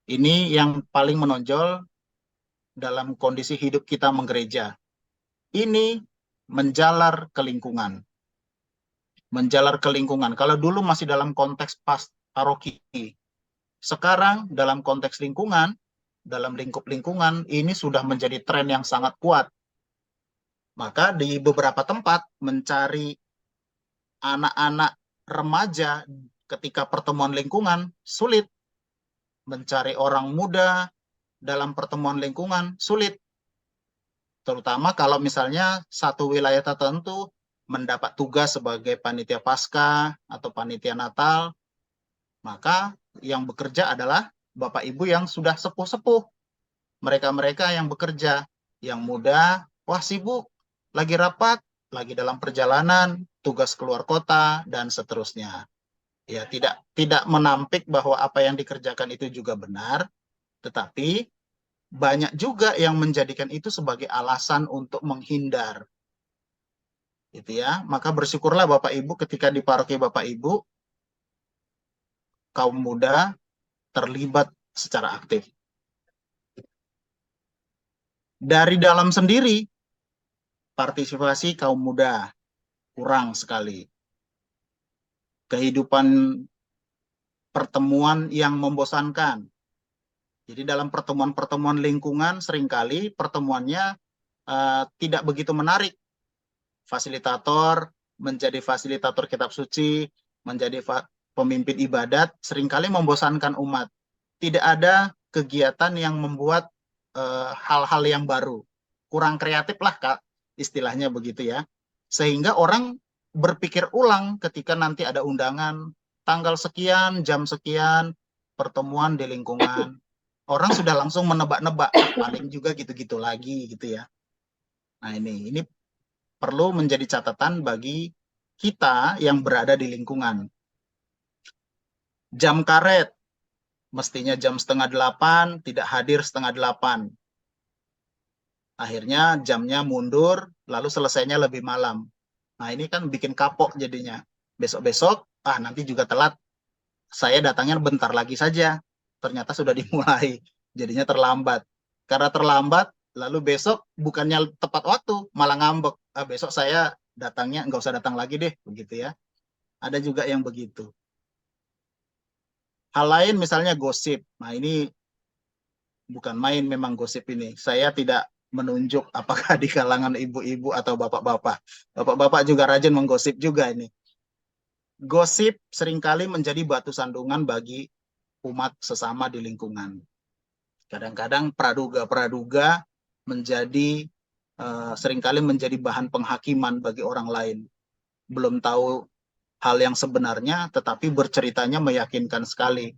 Ini yang paling menonjol dalam kondisi hidup kita menggereja. Ini menjalar ke lingkungan. Menjalar ke lingkungan. Kalau dulu masih dalam konteks paroki, sekarang dalam konteks lingkungan, dalam lingkup lingkungan, ini sudah menjadi tren yang sangat kuat. Maka di beberapa tempat mencari anak-anak remaja ketika pertemuan lingkungan sulit. Mencari orang muda dalam pertemuan lingkungan sulit. Terutama kalau misalnya satu wilayah tertentu mendapat tugas sebagai panitia Paskah atau panitia Natal, maka yang bekerja adalah Bapak Ibu yang sudah sepuh-sepuh. Mereka-mereka yang bekerja, yang muda, wah sibuk, lagi rapat, lagi dalam perjalanan, tugas keluar kota, dan seterusnya. Ya, tidak menampik bahwa apa yang dikerjakan itu juga benar, tetapi banyak juga yang menjadikan itu sebagai alasan untuk menghindar. Gitu ya. Maka bersyukurlah Bapak Ibu ketika di paroki Bapak Ibu, kaum muda terlibat secara aktif. Dari dalam sendiri, partisipasi kaum muda kurang sekali. Kehidupan pertemuan yang membosankan. Jadi dalam pertemuan-pertemuan lingkungan seringkali pertemuannya tidak begitu menarik. Fasilitator menjadi fasilitator kitab suci, menjadi pemimpin ibadat, seringkali membosankan umat. Tidak ada kegiatan yang membuat hal-hal yang baru. Kurang kreatif lah, Kak, istilahnya begitu ya. Sehingga orang berpikir ulang ketika nanti ada undangan, tanggal sekian, jam sekian, pertemuan di lingkungan. Orang sudah langsung menebak-nebak, paling juga gitu-gitu lagi gitu ya. Nah ini perlu menjadi catatan bagi kita yang berada di lingkungan. Jam karet, mestinya jam 7:30, tidak hadir 7:30. Akhirnya jamnya mundur, lalu selesainya lebih malam. Nah ini kan bikin kapok jadinya. Besok-besok, nanti juga telat. Saya datangnya bentar lagi saja. Ternyata sudah dimulai. Jadinya terlambat. Karena terlambat, lalu besok bukannya tepat waktu, malah ngambek. Besok saya datangnya nggak usah datang lagi deh, begitu ya. Ada juga yang begitu. Hal lain misalnya gosip. Nah ini bukan main memang gosip ini. Saya tidak menunjuk apakah di kalangan ibu-ibu atau bapak-bapak. Bapak-bapak juga rajin menggosip juga ini. Gosip seringkali menjadi batu sandungan bagi umat sesama di lingkungan. Kadang-kadang praduga-praduga menjadi seringkali menjadi bahan penghakiman bagi orang lain. Belum tahu hal yang sebenarnya, tetapi berceritanya meyakinkan sekali.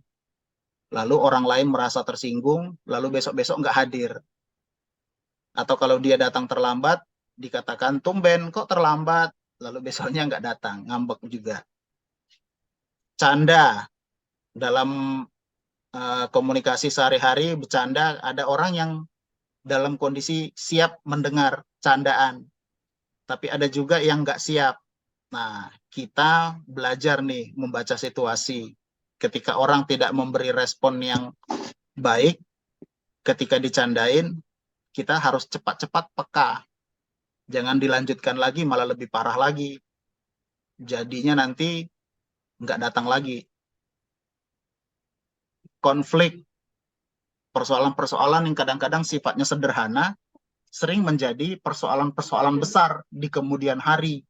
Lalu orang lain merasa tersinggung, lalu besok-besok nggak hadir. Atau kalau dia datang terlambat, dikatakan tumben kok terlambat, lalu besoknya nggak datang, ngambek juga. Canda, dalam komunikasi sehari-hari, bercanda, ada orang yang dalam kondisi siap mendengar candaan, tapi ada juga yang nggak siap. Nah, kita belajar nih membaca situasi. Ketika orang tidak memberi respon yang baik, ketika dicandain, kita harus cepat-cepat peka. Jangan dilanjutkan lagi, malah lebih parah lagi. Jadinya nanti nggak datang lagi. Konflik, persoalan-persoalan yang kadang-kadang sifatnya sederhana, sering menjadi persoalan-persoalan besar di kemudian hari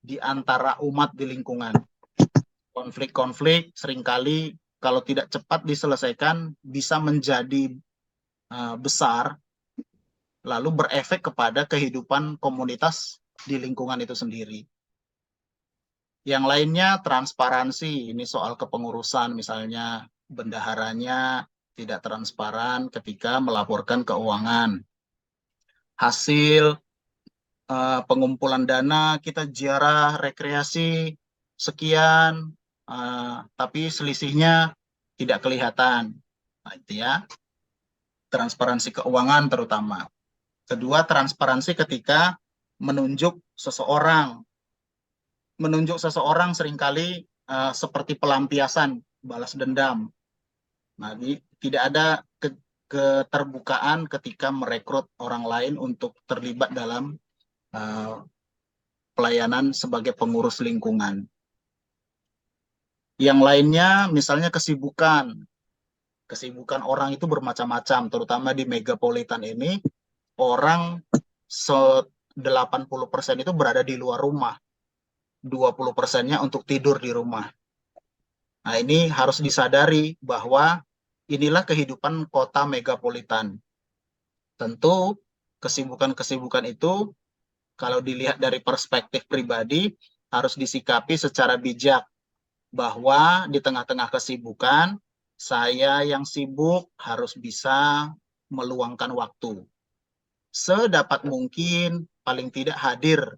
di antara umat di lingkungan. Konflik-konflik seringkali kalau tidak cepat diselesaikan bisa menjadi besar, lalu berefek kepada kehidupan komunitas di lingkungan itu sendiri. Yang lainnya transparansi, ini soal kepengurusan misalnya, bendaharanya tidak transparan ketika melaporkan keuangan. Hasil pengumpulan dana, kita ziarah, rekreasi, sekian, tapi selisihnya tidak kelihatan. Nah, itu ya, transparansi keuangan terutama. Kedua, transparansi ketika menunjuk seseorang. Menunjuk seseorang seringkali seperti pelampiasan, balas dendam. Nah, tidak ada keterbukaan ketika merekrut orang lain untuk terlibat dalam pelayanan sebagai pengurus lingkungan. Yang lainnya misalnya kesibukan. Kesibukan orang itu bermacam-macam, terutama di megapolitan ini, orang 80% itu berada di luar rumah. 20%-nya untuk tidur di rumah. Nah, ini harus disadari bahwa inilah kehidupan kota megapolitan. Tentu Kesibukan-kesibukan itu kalau dilihat dari perspektif pribadi harus disikapi secara bijak, bahwa di tengah-tengah kesibukan saya yang sibuk harus bisa meluangkan waktu. Sedapat mungkin paling tidak hadir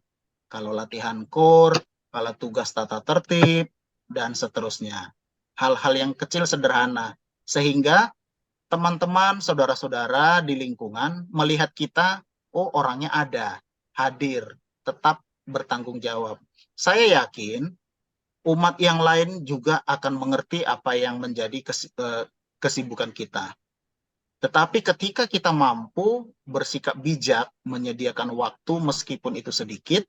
kalau latihan core, kalau tugas tata tertib, dan seterusnya. Hal-hal yang kecil sederhana. Sehingga teman-teman, saudara-saudara di lingkungan melihat kita, oh orangnya ada, hadir, tetap bertanggung jawab. Saya yakin umat yang lain juga akan mengerti apa yang menjadi kesibukan kita. Tetapi ketika kita mampu bersikap bijak, menyediakan waktu meskipun itu sedikit,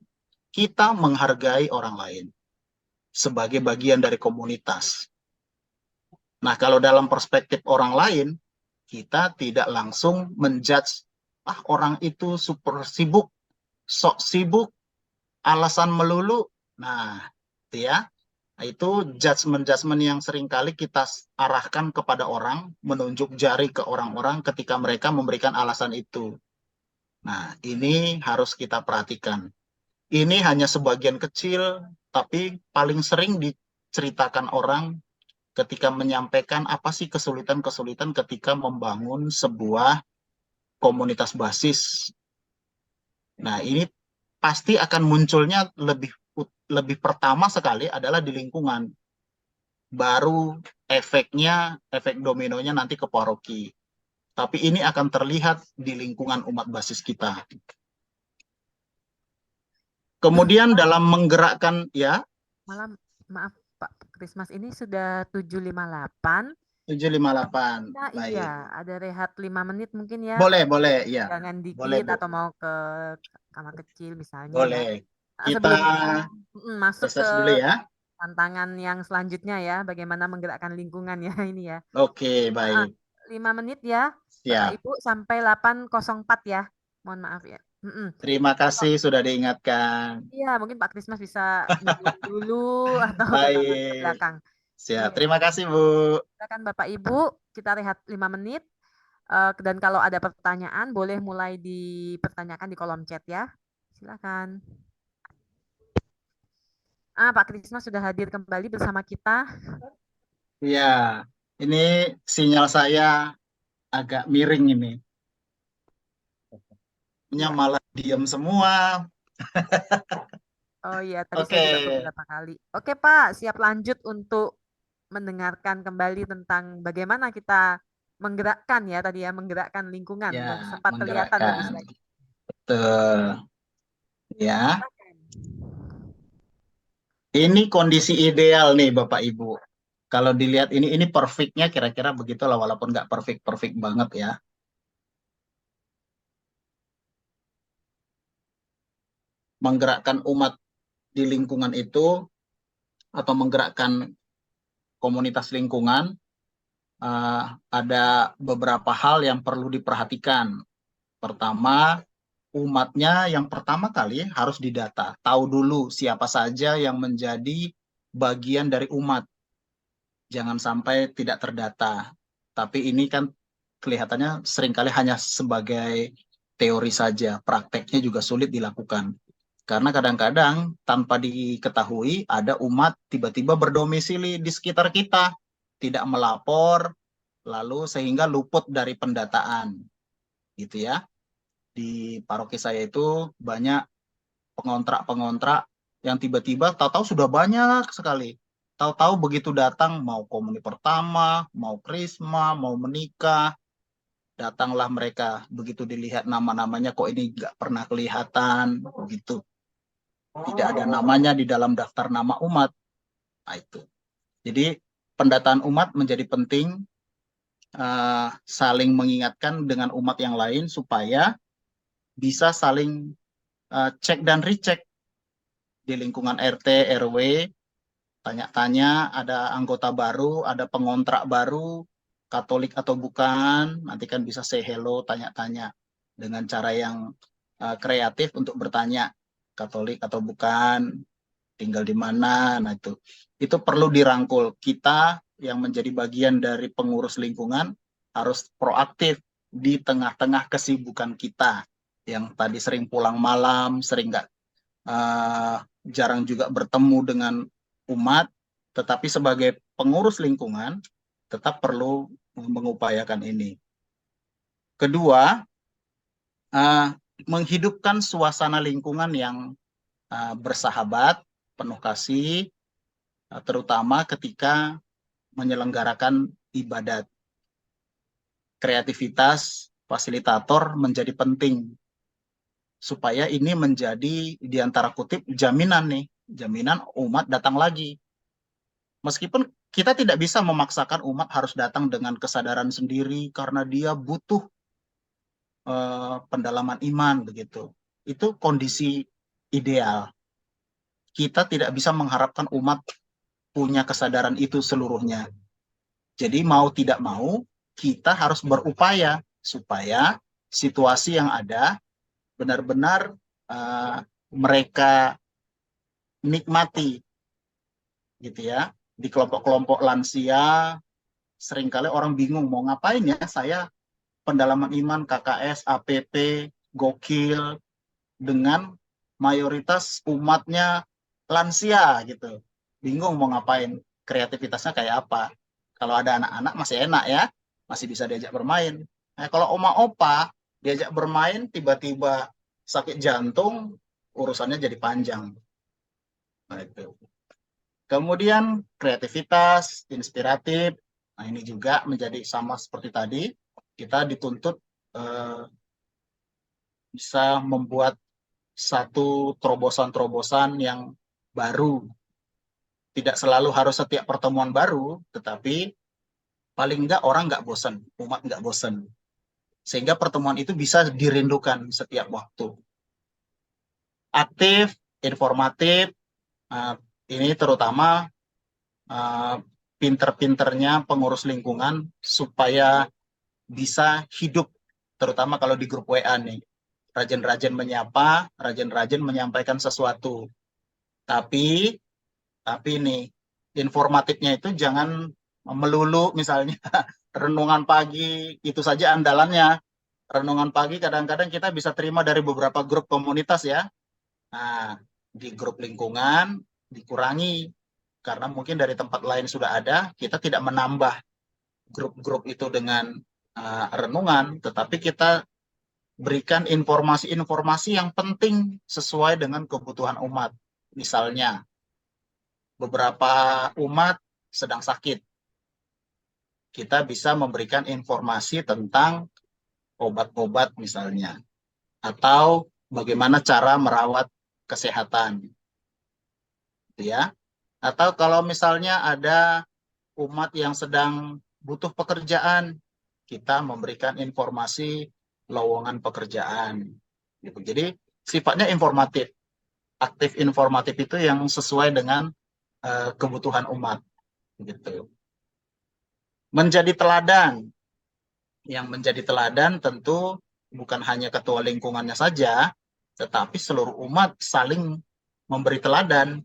kita menghargai orang lain sebagai bagian dari komunitas. Nah, kalau dalam perspektif orang lain, kita tidak langsung menjudge, orang itu super sibuk, sok sibuk, alasan melulu. Nah, itu ya. Itu judgement-judgement yang seringkali kita arahkan kepada orang, menunjuk jari ke orang-orang ketika mereka memberikan alasan itu. Nah, ini harus kita perhatikan. Ini hanya sebagian kecil, tapi paling sering diceritakan orang ketika menyampaikan apa sih kesulitan-kesulitan ketika membangun sebuah komunitas basis. Nah, ini pasti akan munculnya lebih pertama sekali adalah di lingkungan. Baru efeknya, efek dominonya nanti ke paroki. Tapi ini akan terlihat di lingkungan umat basis kita. Kemudian dalam menggerakkan, ya. Maaf Pak Krismas, ini sudah 7.58. 7.58. Nah, Baik. iya, ada rehat 5 menit mungkin ya. Boleh, ya. Jangan dikit Boleh, Bu. atau mau ke kamar kecil misalnya. Boleh. Ya. Kita Masuk ke dulu ya. tantangan yang selanjutnya ya, bagaimana menggerakkan lingkungan ya ini ya. Oke, baik. 5 menit ya, Siap. Bapak Ibu, sampai 8.04 ya. Mohon maaf ya. Terima kasih sudah diingatkan. Iya, mungkin Pak Krismas bisa dulu atau ke Baik. belakang. Siap. Iya. Terima kasih, Bu. Silakan Bapak Ibu, kita rehat 5 menit. Dan kalau ada pertanyaan, boleh mulai dipertanyakan di kolom chat ya. Silakan. Pak Krismas sudah hadir kembali bersama kita. Iya, ini sinyal saya agak miring ini. Malah diam semua. Oh iya, tadi saya juga beberapa kali. Oke Pak, siap lanjut untuk mendengarkan kembali tentang bagaimana kita menggerakkan ya tadi ya, menggerakkan lingkungan. Ya, Dan sempat kelihatan tadi slide. Betul. Ya. Ini kondisi ideal nih Bapak Ibu. Kalau dilihat ini perfectnya kira-kira begitulah, walaupun nggak perfect banget ya. Menggerakkan umat di lingkungan itu atau menggerakkan komunitas lingkungan, ada beberapa hal yang perlu diperhatikan. Pertama, umatnya yang pertama kali harus didata. Tahu dulu siapa saja yang menjadi bagian dari umat. Jangan sampai tidak terdata. Tapi ini kan kelihatannya seringkali hanya sebagai teori saja. Prakteknya juga sulit dilakukan. Karena kadang-kadang tanpa diketahui ada umat tiba-tiba berdomisili di sekitar kita, tidak melapor, lalu sehingga luput dari pendataan, gitu ya. Di paroki saya itu banyak pengontrak-pengontrak yang tiba-tiba tahu-tahu sudah banyak sekali. Tahu-tahu begitu datang mau komuni pertama, mau krisma, mau menikah, datanglah mereka. Begitu dilihat nama-namanya kok ini nggak pernah kelihatan, begitu. Tidak ada namanya di dalam daftar nama umat. Nah, itu. Jadi pendataan umat menjadi penting, saling mengingatkan dengan umat yang lain supaya bisa saling cek dan recheck di lingkungan RT, RW, tanya-tanya, ada anggota baru, ada pengontrak baru, Katolik atau bukan, nanti kan bisa say hello, tanya-tanya dengan cara yang kreatif untuk bertanya, Katolik atau bukan, tinggal di mana. Nah, itu perlu dirangkul. Kita yang menjadi bagian dari pengurus lingkungan harus proaktif di tengah-tengah kesibukan kita. yang tadi sering pulang malam, sering jarang juga bertemu dengan umat, tetapi sebagai pengurus lingkungan tetap perlu mengupayakan ini. Kedua, menghidupkan suasana lingkungan yang bersahabat, penuh kasih, terutama ketika menyelenggarakan ibadat. Kreativitas fasilitator menjadi penting supaya ini menjadi di antara kutip jaminan nih, jaminan umat datang lagi. Meskipun kita tidak bisa memaksakan umat harus datang dengan kesadaran sendiri karena dia butuh pendalaman iman begitu. Itu kondisi ideal. Kita tidak bisa mengharapkan umat punya kesadaran itu seluruhnya. Jadi mau tidak mau kita harus berupaya supaya situasi yang ada benar-benar mereka nikmati, gitu ya. Di kelompok-kelompok lansia, seringkali orang bingung mau ngapain ya, saya pendalaman iman, KKS, APP, gokil, dengan mayoritas umatnya lansia gitu. Bingung mau ngapain, kreativitasnya kayak apa. Kalau ada anak-anak masih enak ya, masih bisa diajak bermain. Nah, kalau oma-opa diajak bermain, tiba-tiba sakit jantung, urusannya jadi panjang. Nah, itu. Kemudian kreativitas, inspiratif. Nah, ini juga menjadi sama seperti tadi. Kita dituntut bisa membuat satu terobosan-terobosan yang baru. Tidak selalu harus setiap pertemuan baru, tetapi paling enggak orang nggak bosan, umat nggak bosan. Sehingga pertemuan itu bisa dirindukan setiap waktu. Aktif, informatif, ini terutama pinter-pinternya pengurus lingkungan supaya bisa hidup, terutama kalau di grup WA nih. Rajin-rajin menyapa, rajin-rajin menyampaikan sesuatu. Tapi nih, informatifnya itu jangan melulu misalnya renungan pagi, itu saja andalannya. Renungan pagi kadang-kadang kita bisa terima dari beberapa grup komunitas ya. Nah, di grup lingkungan dikurangi, karena mungkin dari tempat lain sudah ada, kita tidak menambah grup-grup itu dengan renungan, tetapi kita berikan informasi-informasi yang penting sesuai dengan kebutuhan umat. Misalnya, beberapa umat sedang sakit. Kita bisa memberikan informasi tentang obat-obat misalnya. Atau bagaimana cara merawat kesehatan. Ya. Atau kalau misalnya ada umat yang sedang butuh pekerjaan, kita memberikan informasi lowongan pekerjaan. Gitu. Jadi sifatnya informatif. Aktif informatif itu yang sesuai dengan kebutuhan umat. Gitu. Menjadi teladan. Yang menjadi teladan tentu bukan hanya ketua lingkungannya saja, tetapi seluruh umat saling memberi teladan.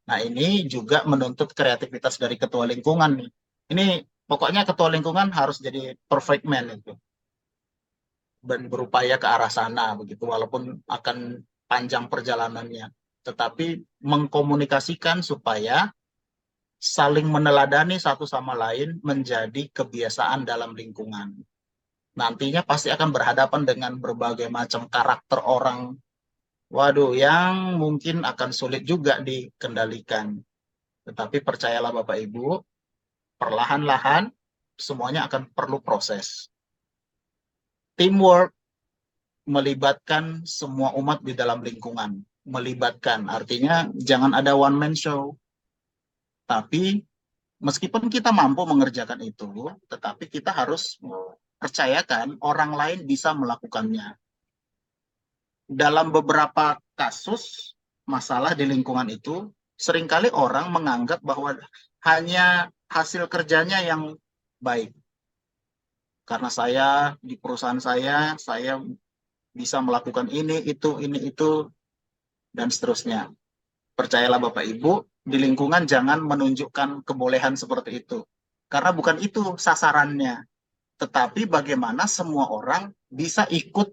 Nah, ini juga menuntut kreativitas dari ketua lingkungan nih. Ini pokoknya ketua lingkungan harus jadi perfect man itu. Dan berupaya ke arah sana begitu, walaupun akan panjang perjalanannya. Tetapi mengkomunikasikan supaya saling meneladani satu sama lain menjadi kebiasaan dalam lingkungan. Nantinya pasti akan berhadapan dengan berbagai macam karakter orang. Waduh, yang mungkin akan sulit juga dikendalikan. Tetapi percayalah Bapak Ibu, perlahan-lahan semuanya akan perlu proses. Teamwork melibatkan semua umat di dalam lingkungan. Melibatkan, artinya jangan ada one man show. Tapi meskipun kita mampu mengerjakan itu, tetapi kita harus percayakan orang lain bisa melakukannya. Dalam beberapa kasus masalah di lingkungan itu, seringkali orang menganggap bahwa hanya hasil kerjanya yang baik. Karena saya di perusahaan saya bisa melakukan ini, itu, dan seterusnya. Percayalah Bapak Ibu, di lingkungan jangan menunjukkan kebolehan seperti itu. Karena bukan itu sasarannya. Tetapi bagaimana semua orang bisa ikut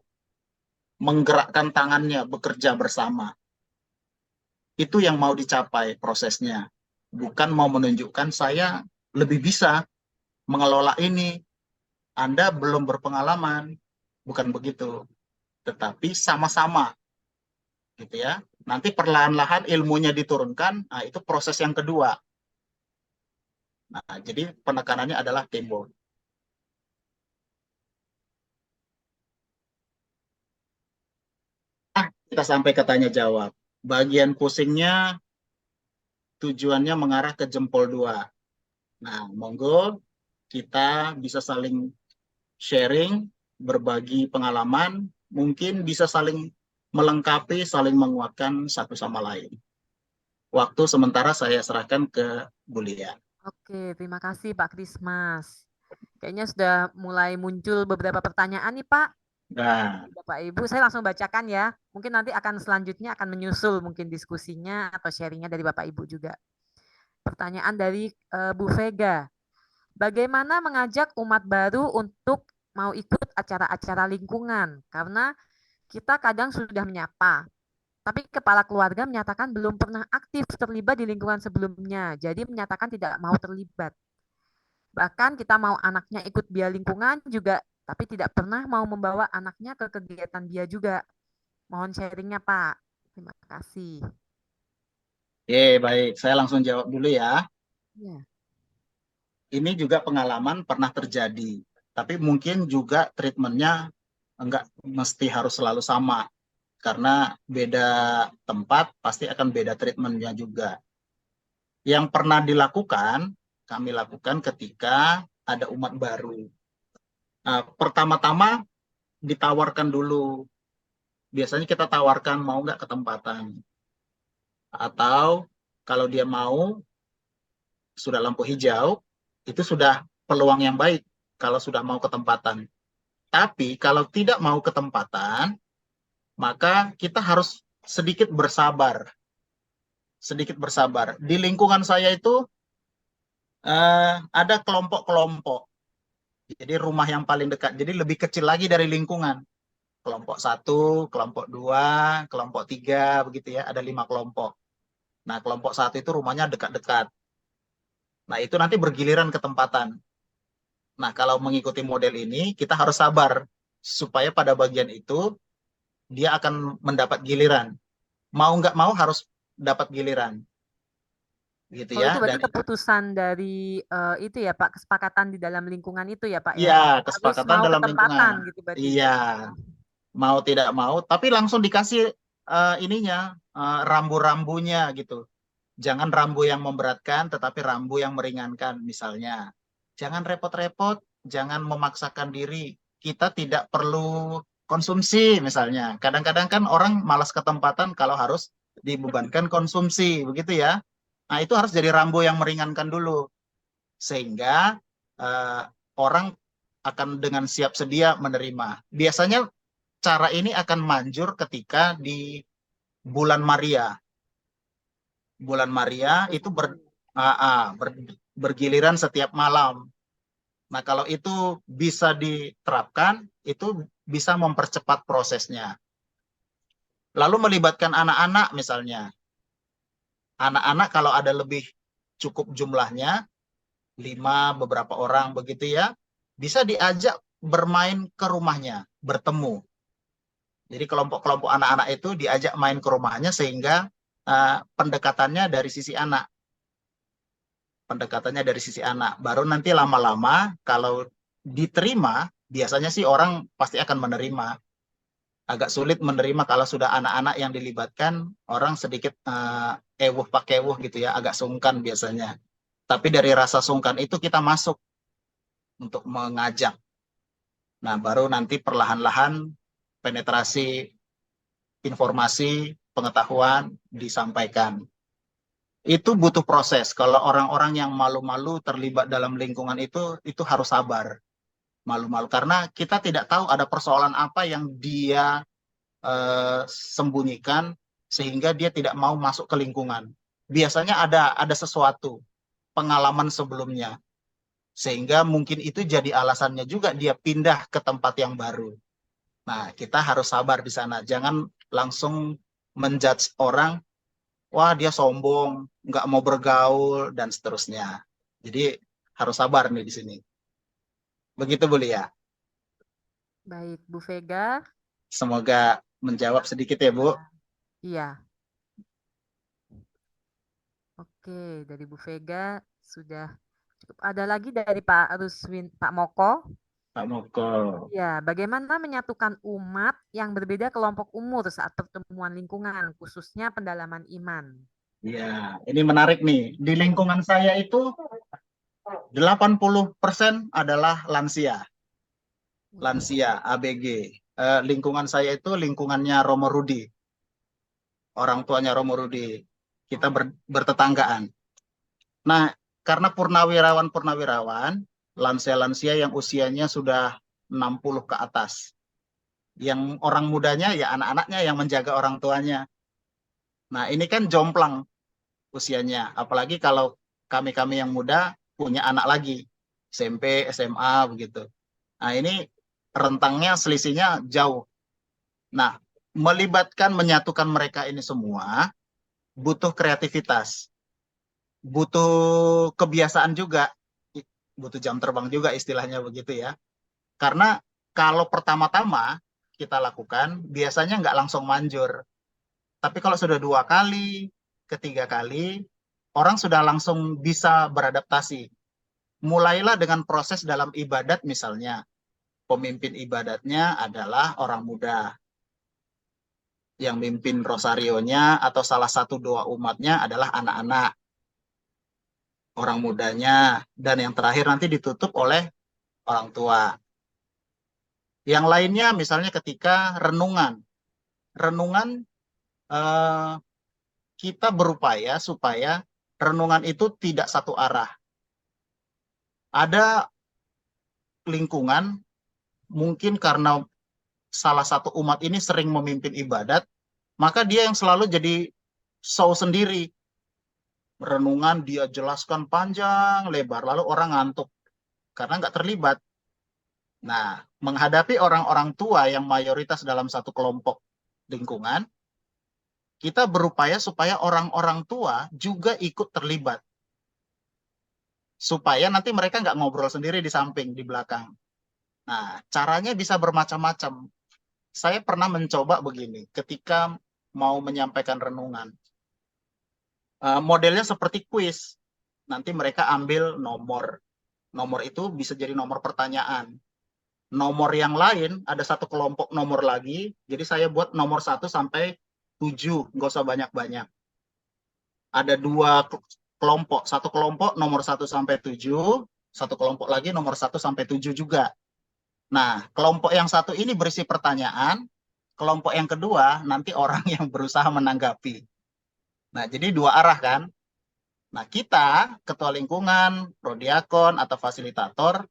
menggerakkan tangannya, bekerja bersama. Itu yang mau dicapai prosesnya. Bukan mau menunjukkan saya lebih bisa mengelola ini, Anda belum berpengalaman. Bukan begitu. Tetapi sama-sama. Gitu ya. Nanti perlahan-lahan ilmunya diturunkan, nah itu proses yang kedua. Nah, jadi penekanannya adalah teamwork. Kita sampai ke tanya jawab. Bagian pusingnya tujuannya mengarah ke jempol 2. Nah, monggo kita bisa saling sharing, berbagi pengalaman, mungkin bisa saling melengkapi, saling menguatkan satu sama lain. Waktu sementara saya serahkan ke Bu Lia. Oke, terima kasih Pak Krismas. Kayaknya sudah mulai muncul beberapa pertanyaan nih Pak. Nah, Bapak Ibu, saya langsung bacakan ya. Mungkin nanti akan selanjutnya akan menyusul mungkin diskusinya atau sharingnya dari Bapak Ibu juga. Pertanyaan dari Bu Vega. Bagaimana mengajak umat baru untuk mau ikut acara-acara lingkungan? Karena kita kadang sudah menyapa, tapi kepala keluarga menyatakan belum pernah aktif terlibat di lingkungan sebelumnya, jadi menyatakan tidak mau terlibat. Bahkan kita mau anaknya ikut biar lingkungan juga, tapi tidak pernah mau membawa anaknya ke kegiatan dia juga. Mohon sharingnya, Pak. Terima kasih. oke, baik. Saya langsung jawab dulu ya. Ya. Ini juga pengalaman pernah terjadi. Tapi mungkin juga treatmentnya enggak mesti harus selalu sama. Karena beda tempat pasti akan beda treatmentnya juga. Yang pernah dilakukan, kami lakukan ketika ada umat baru. Pertama-tama ditawarkan dulu. Biasanya kita tawarkan mau nggak ketempatan. Atau kalau dia mau, sudah lampu hijau, itu sudah peluang yang baik kalau sudah mau ketempatan. Tapi kalau tidak mau ketempatan, maka kita harus sedikit bersabar. Sedikit bersabar. Di lingkungan saya itu ada kelompok-kelompok. Jadi rumah yang paling dekat. Jadi lebih kecil lagi dari lingkungan. Kelompok 1, kelompok 2, kelompok 3, begitu ya. Ada 5 kelompok. Nah, kelompok 1 itu rumahnya dekat-dekat. Nah, itu nanti bergiliran ketempatan. Nah, kalau mengikuti model ini, kita harus sabar. Supaya pada bagian itu, dia akan mendapat giliran. Mau nggak mau harus dapat giliran. Gitu Oh, ya. itu berarti Dan keputusan dari itu ya Pak, kesepakatan di dalam lingkungan itu ya Pak ya? iya, Harus kesepakatan mau dalam ketempatan lingkungan. gitu berarti. Iya, mau tidak mau, tapi langsung dikasih ininya, rambu-rambunya gitu. Jangan rambu yang memberatkan, tetapi rambu yang meringankan. Misalnya, jangan repot-repot, jangan memaksakan diri. Kita tidak perlu konsumsi misalnya. Kadang-kadang kan orang malas ketempatan kalau harus dibebankan konsumsi, begitu ya. Nah, itu harus jadi rambu yang meringankan dulu. Sehingga orang akan dengan siap sedia menerima. Biasanya cara ini akan manjur ketika di bulan Maria. Bulan Maria itu bergiliran setiap malam. Nah, kalau itu bisa diterapkan, itu bisa mempercepat prosesnya. Lalu melibatkan anak-anak misalnya. Anak-anak kalau ada lebih cukup jumlahnya, 5 beberapa orang begitu ya, bisa diajak bermain ke rumahnya, bertemu. Jadi kelompok-kelompok anak-anak itu diajak main ke rumahnya sehingga pendekatannya dari sisi anak. Pendekatannya dari sisi anak. Baru nanti lama-lama kalau diterima, biasanya sih orang pasti akan menerima. Agak sulit menerima kalau sudah anak-anak yang dilibatkan, orang sedikit ewuh pakewuh gitu ya, agak sungkan biasanya. Tapi dari rasa sungkan itu kita masuk untuk mengajak. Nah, baru nanti perlahan-lahan penetrasi informasi, pengetahuan disampaikan. Itu butuh proses. Kalau orang-orang yang malu-malu terlibat dalam lingkungan itu harus sabar. Malu-malu. Karena kita tidak tahu ada persoalan apa yang dia sembunyikan sehingga dia tidak mau masuk ke lingkungan. Biasanya ada sesuatu, pengalaman sebelumnya. Sehingga mungkin itu jadi alasannya juga dia pindah ke tempat yang baru. Nah, kita harus sabar di sana. Jangan langsung menjudge orang, wah dia sombong, nggak mau bergaul, dan seterusnya. Jadi harus sabar nih di sini. Begitu Bu Lia. Baik, Bu Vega. Semoga menjawab sedikit ya Bu. Iya. Oke, dari Bu Vega sudah cukup. Ada lagi dari Pak Ruswin, Pak Moko. Pak Moko. Ya, bagaimana menyatukan umat yang berbeda kelompok umur saat pertemuan lingkungan, khususnya pendalaman iman? Ya, ini menarik nih. Di lingkungan saya itu 80% adalah lansia. Lansia, ABG. Lingkungan saya itu lingkungannya Romo Rudi. Orang tuanya Romo Rudi. Kita bertetanggaan. Nah, karena purnawirawan, lansia-lansia yang usianya sudah 60 ke atas. Yang orang mudanya ya anak-anaknya yang menjaga orang tuanya. Nah, ini kan jomplang usianya. Apalagi kalau kami-kami yang muda punya anak lagi. SMP, SMA, begitu. Nah, ini rentangnya selisihnya jauh. Nah, menyatukan mereka ini semua butuh kreativitas, butuh kebiasaan juga, butuh jam terbang juga istilahnya begitu ya. Karena kalau pertama-tama kita lakukan, biasanya nggak langsung manjur. Tapi kalau sudah 2 kali, ketiga kali, orang sudah langsung bisa beradaptasi. Mulailah dengan proses dalam ibadat misalnya. Pemimpin ibadatnya adalah orang muda. Yang mimpin rosarionya atau salah satu doa umatnya adalah anak-anak, orang mudanya, dan yang terakhir nanti ditutup oleh orang tua. Yang lainnya misalnya ketika renungan. Renungan kita berupaya supaya renungan itu tidak satu arah. Ada lingkungan mungkin karena salah satu umat ini sering memimpin ibadat, maka dia yang selalu jadi show sendiri. Renungan dia jelaskan panjang lebar, lalu orang ngantuk karena nggak terlibat. Nah, menghadapi orang-orang tua yang mayoritas dalam satu kelompok lingkungan, kita berupaya supaya orang-orang tua juga ikut terlibat. Supaya nanti mereka nggak ngobrol sendiri di samping, di belakang. Nah, caranya bisa bermacam-macam. Saya pernah mencoba begini, ketika mau menyampaikan renungan. Modelnya seperti kuis. Nanti mereka ambil nomor. Nomor itu bisa jadi nomor pertanyaan. Nomor yang lain, ada satu kelompok nomor lagi. Jadi saya buat nomor 1 sampai 7. Nggak usah banyak-banyak. Ada 2 kelompok. Satu kelompok nomor 1 sampai 7. Satu kelompok lagi nomor 1 sampai 7 juga. Nah, kelompok yang satu ini berisi pertanyaan, kelompok yang kedua nanti orang yang berusaha menanggapi. Nah, jadi 2 arah kan. Nah, kita, ketua lingkungan, prodiakon, atau fasilitator,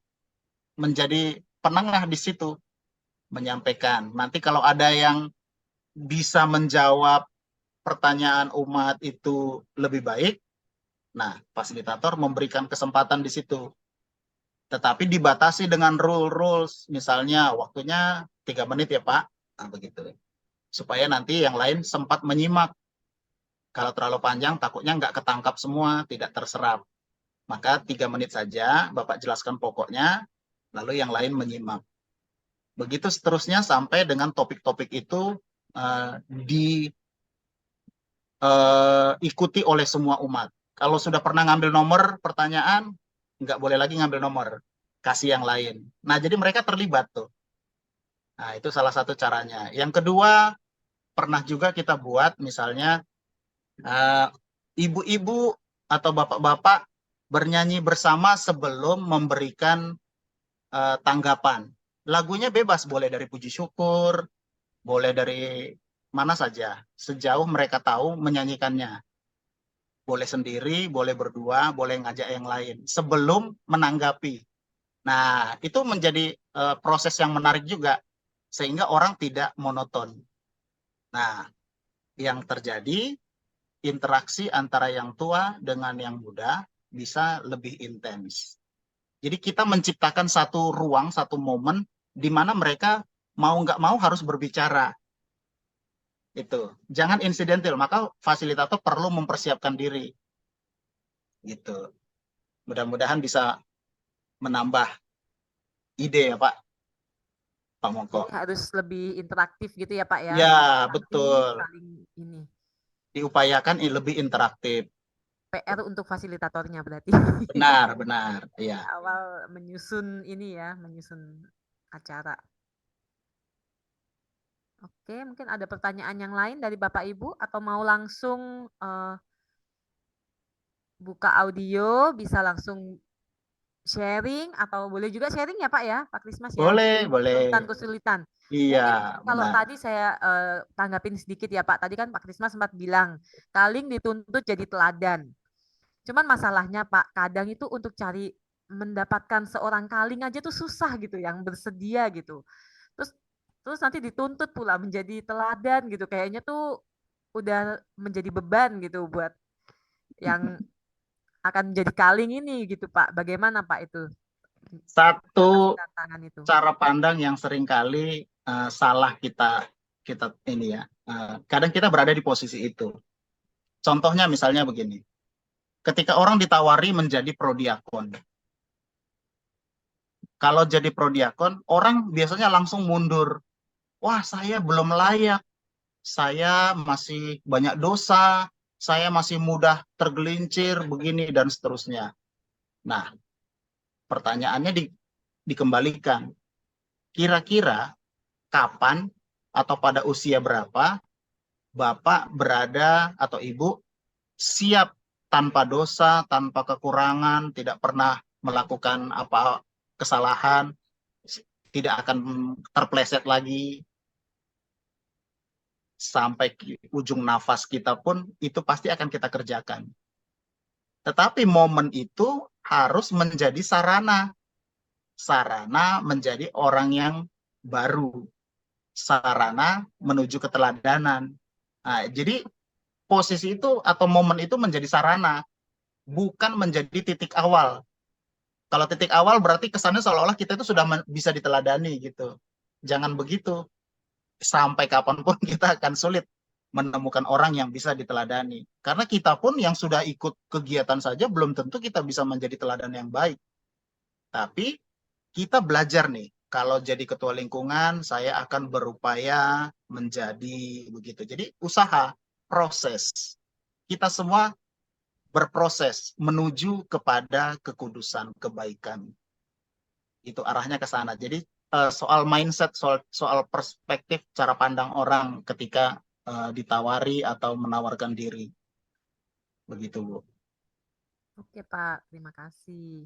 menjadi penengah di situ, menyampaikan. Nanti kalau ada yang bisa menjawab pertanyaan umat itu lebih baik, nah, fasilitator memberikan kesempatan di situ. Tetapi dibatasi dengan rules, misalnya waktunya 3 menit ya Pak, nah begitu. Supaya nanti yang lain sempat menyimak. Kalau terlalu panjang takutnya nggak ketangkap semua, tidak terserap. Maka 3 menit saja Bapak jelaskan pokoknya, lalu yang lain menyimak. Begitu seterusnya sampai dengan topik-topik itu diikuti oleh semua umat. Kalau sudah pernah ngambil nomor pertanyaan, nggak boleh lagi ngambil nomor, kasih yang lain. Nah, jadi mereka terlibat tuh. Nah, itu salah satu caranya. Yang kedua, pernah juga kita buat misalnya ibu-ibu atau bapak-bapak bernyanyi bersama sebelum memberikan tanggapan. Lagunya bebas, boleh dari puji syukur, boleh dari mana saja, sejauh mereka tahu menyanyikannya. Boleh sendiri, boleh berdua, boleh ngajak yang lain, sebelum menanggapi. Nah, itu menjadi proses yang menarik juga, sehingga orang tidak monoton. Nah, yang terjadi, interaksi antara yang tua dengan yang muda bisa lebih intens. Jadi kita menciptakan satu ruang, satu momen, di mana mereka mau nggak mau harus berbicara. Itu. Jangan insidental, maka fasilitator perlu mempersiapkan diri. Gitu. Mudah-mudahan bisa menambah ide ya Pak Mongko. Jadi harus lebih interaktif gitu ya Pak ya. Ya, Nanti betul. saling ini. Diupayakan lebih interaktif. PR untuk fasilitatornya berarti. Benar. Iya. Awal menyusun ini ya, menyusun acara. Oke, mungkin ada pertanyaan yang lain dari Bapak Ibu atau mau langsung buka audio, bisa langsung sharing atau boleh juga sharing ya Pak ya, Pak Krismas ya. Boleh. Kesulitan. Iya, Mungkin kalau benar. tadi saya tanggapin sedikit ya Pak. Tadi kan Pak Krismas sempat bilang, Kaling dituntut jadi teladan. Cuman masalahnya Pak, kadang itu untuk cari mendapatkan seorang Kaling aja tuh susah gitu, yang bersedia gitu. Terus nanti dituntut pula menjadi teladan gitu. Kayaknya tuh udah menjadi beban gitu buat yang akan menjadi Kaling ini gitu Pak. Bagaimana Pak itu? Satu Tantangan itu. cara pandang yang seringkali salah kita ini ya. Kadang kita berada di posisi itu. Contohnya misalnya begini. Ketika orang ditawari menjadi prodiakon. Kalau jadi prodiakon, orang biasanya langsung mundur. Wah, saya belum layak. Saya masih banyak dosa. Saya masih mudah tergelincir, begini dan seterusnya. Nah, pertanyaannya dikembalikan. Kira-kira kapan atau pada usia berapa Bapak berada atau Ibu siap tanpa dosa, tanpa kekurangan, tidak pernah melakukan apa kesalahan, tidak akan terpleset lagi sampai ujung nafas kita pun itu pasti akan kita kerjakan. Tetapi momen itu harus menjadi sarana menjadi orang yang baru, sarana menuju keteladanan. Nah, jadi posisi itu atau momen itu menjadi sarana, bukan menjadi titik awal. Kalau titik awal berarti kesannya seolah-olah kita itu sudah bisa diteladani gitu. Jangan begitu. Sampai kapanpun kita akan sulit menemukan orang yang bisa diteladani. Karena kita pun yang sudah ikut kegiatan saja belum tentu kita bisa menjadi teladan yang baik. Tapi kita belajar nih, kalau jadi ketua lingkungan, saya akan berupaya menjadi begitu. Jadi usaha, proses. Kita semua berproses menuju kepada kekudusan, kebaikan. Itu arahnya ke sana. Jadi soal mindset, soal perspektif, cara pandang orang ketika ditawari atau menawarkan diri. Begitu, Bu. Oke Pak, terima kasih.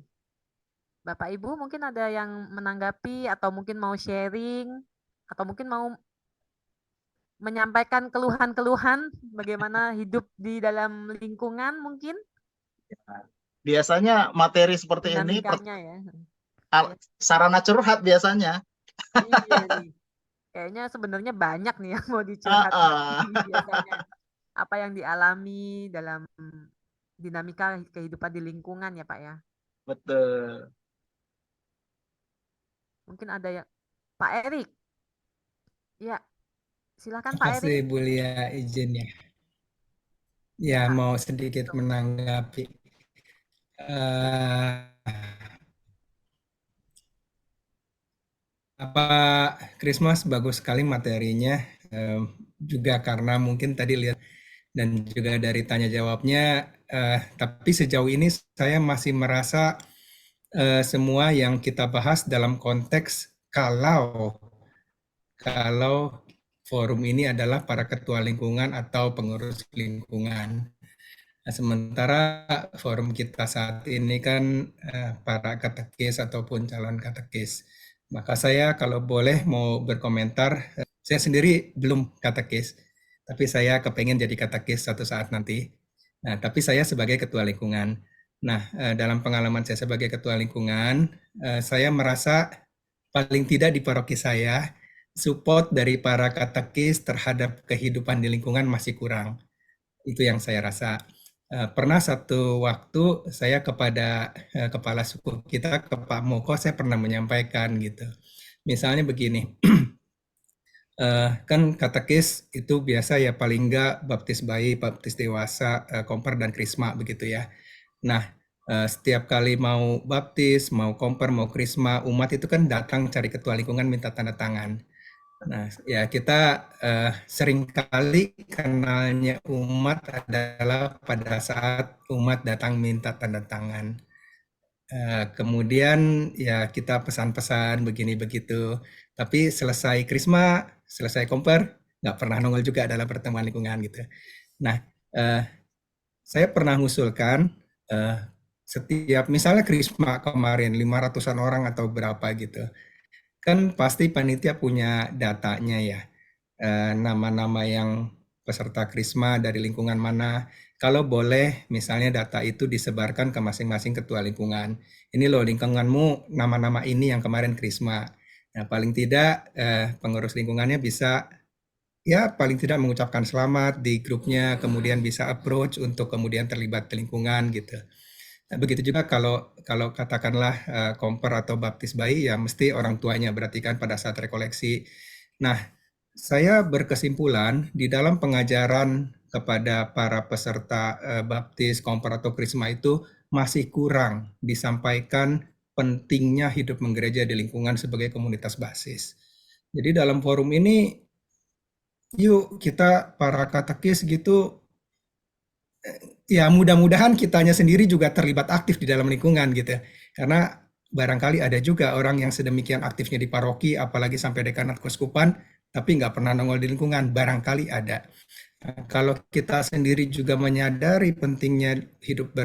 Bapak Ibu mungkin ada yang menanggapi atau mungkin mau sharing atau mungkin mau menyampaikan keluhan-keluhan bagaimana hidup di dalam lingkungan mungkin? Biasanya materi seperti ini Dinamikanya ya. sarana curhat biasanya. Iya nih. Kayaknya sebenarnya banyak nih yang mau dicurhatkan biasanya. Apa yang dialami dalam dinamika kehidupan di lingkungan ya Pak ya. Betul. Mungkin ada yang Pak Erik. Ya, silakan Pak Terima kasih Erik. Bu Lia izinnya. Ya, Pak. mau sedikit menanggapi. Pak Krismas bagus sekali materinya, juga karena mungkin tadi lihat dan juga dari tanya jawabnya, tapi sejauh ini saya masih merasa semua yang kita bahas dalam konteks kalau forum ini adalah para ketua lingkungan atau pengurus lingkungan. Nah, sementara forum kita saat ini kan para katekis ataupun calon katekis. Maka saya kalau boleh mau berkomentar, saya sendiri belum katekis, tapi saya kepengen jadi katekis suatu saat nanti. Nah, tapi saya sebagai ketua lingkungan. Nah, dalam pengalaman saya sebagai ketua lingkungan, saya merasa paling tidak di paroki saya, support dari para katekis terhadap kehidupan di lingkungan masih kurang. Itu yang saya rasa. Pernah satu waktu saya kepada kepala suku kita, ke Pak Moko, saya pernah menyampaikan gitu. Misalnya begini, Kan katekis itu biasa ya paling enggak baptis bayi, baptis dewasa, komper dan krisma begitu ya. Nah, setiap kali mau baptis, mau komper, mau krisma, umat itu kan datang cari ketua lingkungan minta tanda tangan. Nah, ya kita seringkali kenalnya umat adalah pada saat umat datang minta tanda tangan. Kemudian ya kita pesan-pesan begini begitu. Tapi selesai krisma, selesai komper, nggak pernah nongol juga dalam pertemuan lingkungan gitu. Nah, saya pernah mengusulkan setiap misalnya krisma kemarin 500-an orang atau berapa gitu. Kan pasti panitia punya datanya ya. Nama-nama yang peserta krisma dari lingkungan mana. Kalau boleh misalnya data itu disebarkan ke masing-masing ketua lingkungan. Ini loh lingkunganmu nama-nama ini yang kemarin krisma. Nah, paling tidak pengurus lingkungannya bisa ya paling tidak mengucapkan selamat di grupnya, kemudian bisa approach untuk kemudian terlibat di lingkungan gitu. Nah, begitu juga kalau katakanlah komper atau baptis bayi ya mesti orang tuanya berarti kan pada saat rekoleksi. Nah, saya berkesimpulan di dalam pengajaran kepada para peserta baptis, komper atau krisma itu masih kurang disampaikan pentingnya hidup menggereja di lingkungan sebagai komunitas basis. Jadi dalam forum ini yuk kita para katekis gitu ya mudah-mudahan kitanya sendiri juga terlibat aktif di dalam lingkungan gitu. Karena barangkali ada juga orang yang sedemikian aktifnya di paroki, apalagi sampai dekanat keuskupan, tapi nggak pernah nongol di lingkungan, barangkali ada. Nah, kalau kita sendiri juga menyadari pentingnya hidup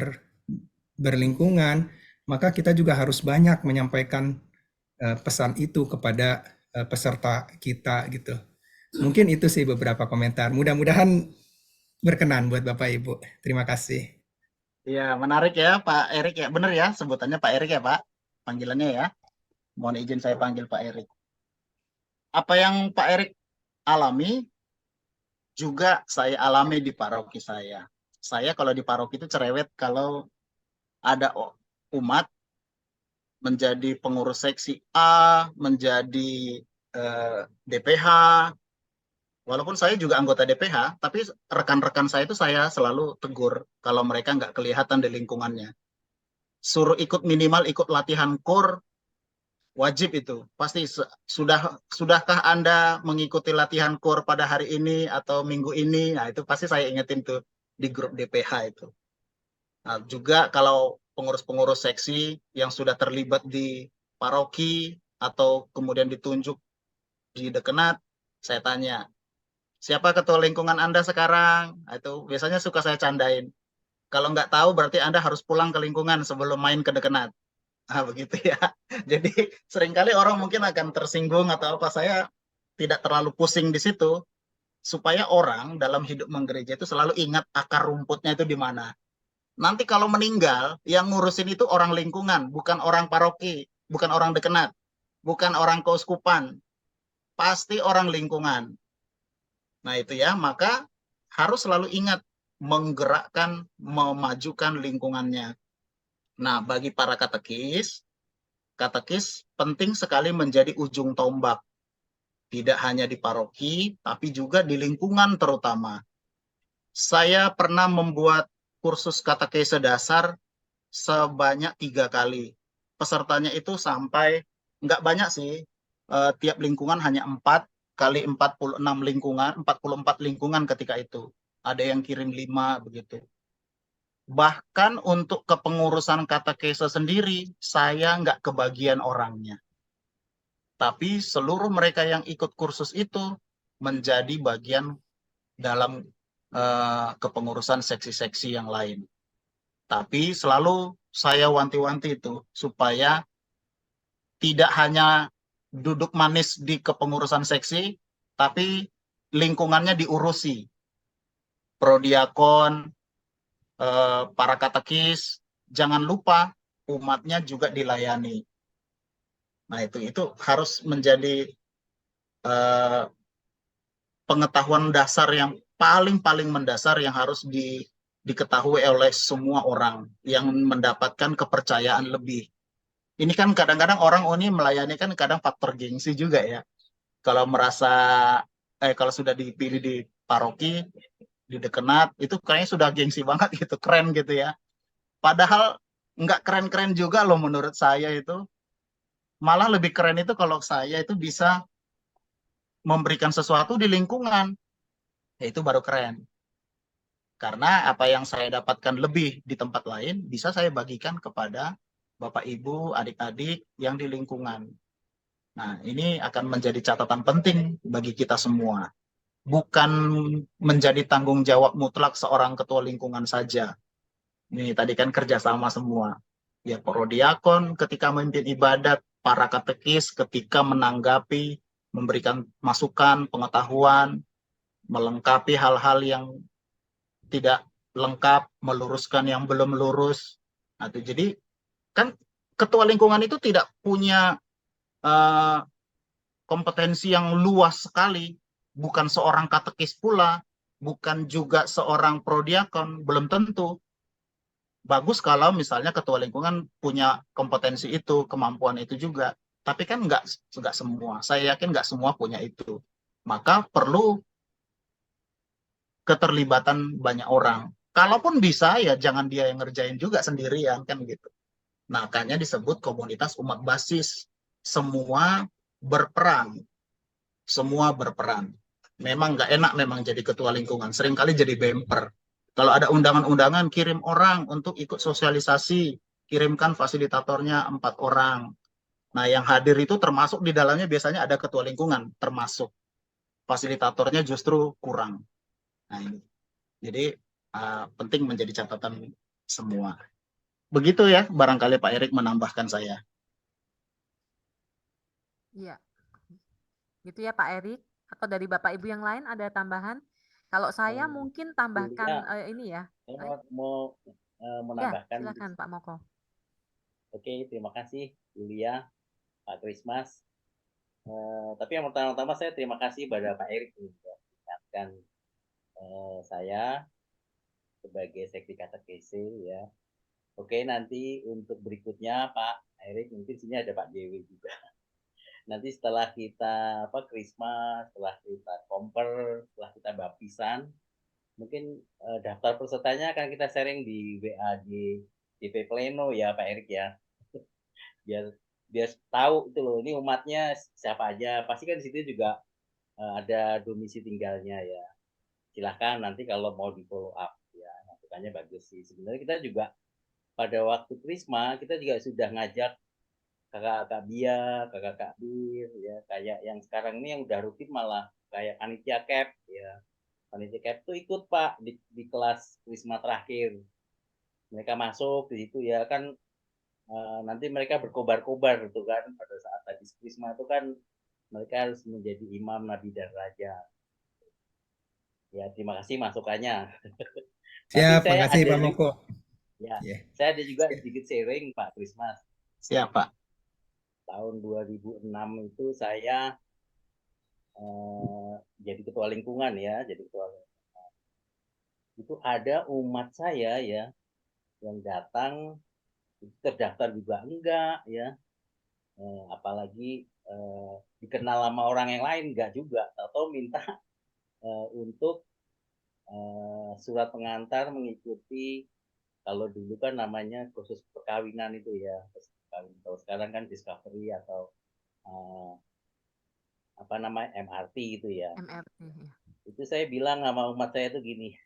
berlingkungan, maka kita juga harus banyak menyampaikan pesan itu kepada peserta kita gitu. Mungkin itu sih beberapa komentar. Mudah-mudahan berkenan buat Bapak Ibu. Terima kasih. Iya, menarik ya Pak Erik ya. Bener ya sebutannya Pak Erik ya Pak. Panggilannya ya. Mohon izin saya panggil Pak Erik. Apa yang Pak Erik alami juga saya alami di paroki saya. Saya kalau di paroki itu cerewet kalau ada umat menjadi pengurus seksi A, menjadi DPH. Walaupun saya juga anggota DPH, tapi rekan-rekan saya itu saya selalu tegur kalau mereka nggak kelihatan di lingkungannya. Suruh ikut minimal ikut latihan KOR, wajib itu. Pasti sudahkah Anda mengikuti latihan KOR pada hari ini atau minggu ini? Nah, itu pasti saya ingetin tuh di grup DPH itu. Nah, juga kalau pengurus-pengurus seksi yang sudah terlibat di paroki atau kemudian ditunjuk di dekenat, saya tanya, siapa ketua lingkungan Anda sekarang? Nah, itu biasanya suka saya candain. Kalau nggak tahu berarti Anda harus pulang ke lingkungan sebelum main ke dekenat. Nah, begitu ya. Jadi seringkali orang mungkin akan tersinggung atau apa. Saya tidak terlalu pusing di situ. Supaya orang dalam hidup menggereja itu selalu ingat akar rumputnya itu di mana. Nanti kalau meninggal, yang ngurusin itu orang lingkungan, bukan orang paroki, bukan orang dekenat, bukan orang keuskupan. Pasti orang lingkungan. Nah itu ya, maka harus selalu ingat menggerakkan, memajukan lingkungannya. Nah bagi para katekis penting sekali menjadi ujung tombak. Tidak hanya di paroki, tapi juga di lingkungan terutama. Saya pernah membuat kursus katekese dasar sebanyak 3 kali. Pesertanya itu sampai, nggak banyak sih, tiap lingkungan hanya 4 kali 46 lingkungan, 44 lingkungan ketika itu. Ada yang kirim 5 begitu. Bahkan untuk kepengurusan katekese sendiri, saya nggak kebagian orangnya. Tapi seluruh mereka yang ikut kursus itu menjadi bagian dalam kepengurusan seksi-seksi yang lain. Tapi selalu saya wanti-wanti itu supaya tidak hanya duduk manis di kepengurusan seksi, tapi lingkungannya diurusi. Prodiakon, para katekis, jangan lupa umatnya juga dilayani. Nah itu harus menjadi pengetahuan dasar yang paling mendasar yang harus diketahui oleh semua orang yang mendapatkan kepercayaan lebih. Ini kan kadang-kadang orang ini melayani kan kadang faktor gengsi juga ya. kalau merasa kalau sudah dipilih di paroki, di dekenat, itu kayaknya sudah gengsi banget gitu, keren gitu ya. Padahal nggak keren-keren juga loh menurut saya itu. Malah lebih keren itu kalau saya itu bisa memberikan sesuatu di lingkungan. Ya, itu baru keren. Karena apa yang saya dapatkan lebih di tempat lain, bisa saya bagikan kepada Bapak Ibu, adik-adik yang di lingkungan. Nah, ini akan menjadi catatan penting bagi kita semua. Bukan menjadi tanggung jawab mutlak seorang ketua lingkungan saja. Ini tadi kan kerjasama semua. Ya, prodiakon ketika memimpin ibadat, para katekis ketika menanggapi, memberikan masukan, pengetahuan, melengkapi hal-hal yang tidak lengkap, meluruskan yang belum lurus. Nah, jadi kan ketua lingkungan itu tidak punya kompetensi yang luas sekali, bukan seorang katekis pula, bukan juga seorang prodiakon, belum tentu. Bagus kalau misalnya ketua lingkungan punya kompetensi itu, kemampuan itu juga. Tapi kan nggak semua. Saya yakin nggak semua punya itu. Maka perlu keterlibatan banyak orang. Kalaupun bisa, ya jangan dia yang ngerjain juga sendirian, kan gitu. Nah, makanya disebut komunitas umat basis. Semua berperan. Semua berperan. Memang nggak enak memang jadi ketua lingkungan. Seringkali jadi bemper. Kalau ada undangan-undangan, kirim orang untuk ikut sosialisasi. Kirimkan fasilitatornya 4 orang. Nah, yang hadir itu termasuk di dalamnya biasanya ada ketua lingkungan, termasuk. Fasilitatornya justru kurang. Nah, ini. Jadi, penting menjadi catatan semua. Begitu ya, barangkali Pak Erik menambahkan saya. Iya. Gitu ya Pak Erik. Atau dari Bapak Ibu yang lain ada tambahan? Kalau saya mungkin tambahkan ini ya. Saya mau Ya, menambahkan. silakan Pak Moko. Oke, terima kasih Yulia, Pak Krismas. Tapi yang pertama-tama saya terima kasih pada Pak Erik sudah mengingatkan saya sebagai sekti katekese ya. Oke, nanti untuk berikutnya Pak Erik, mungkin sini ada Pak Dewi juga. Nanti setelah kita Krismas, setelah kita komper, setelah kita baptisan, mungkin daftar pesertanya akan kita sharing di WA di DP Pleno ya Pak Erik ya. biar tahu itu loh, ini umatnya siapa aja. Pasti kan di situ juga ada domisi tinggalnya ya. Silahkan nanti kalau mau di follow up ya, masukannya bagus sih. Sebenarnya kita juga pada waktu Krisma kita juga sudah ngajak kakak-kakak Bia, kakak-kakak Bir ya, kayak yang sekarang ini yang udah rutin malah kayak panitia cap ya. Panitia cap tuh ikut Pak di kelas Krisma terakhir. Mereka masuk di situ ya kan, nanti mereka berkobar-kobar gitu kan pada saat habis Krisma itu kan mereka harus menjadi imam, nabi dan raja. Ya, terima kasih masukannya. Siap, makasih Pak Moko. Ya, saya ada juga sedikit sharing Pak Krismas. Siap Pak. Tahun 2006 itu saya jadi ketua lingkungan ya, jadi ketua lingkungan. Itu ada umat saya ya yang datang, terdaftar juga enggak ya, apalagi dikenal sama orang yang lain enggak juga, atau minta untuk surat pengantar mengikuti, kalau dulu kan namanya kursus perkawinan itu ya, kalau sekarang kan discovery atau MRT itu ya. MRT ya. Itu saya bilang sama umat saya itu gini.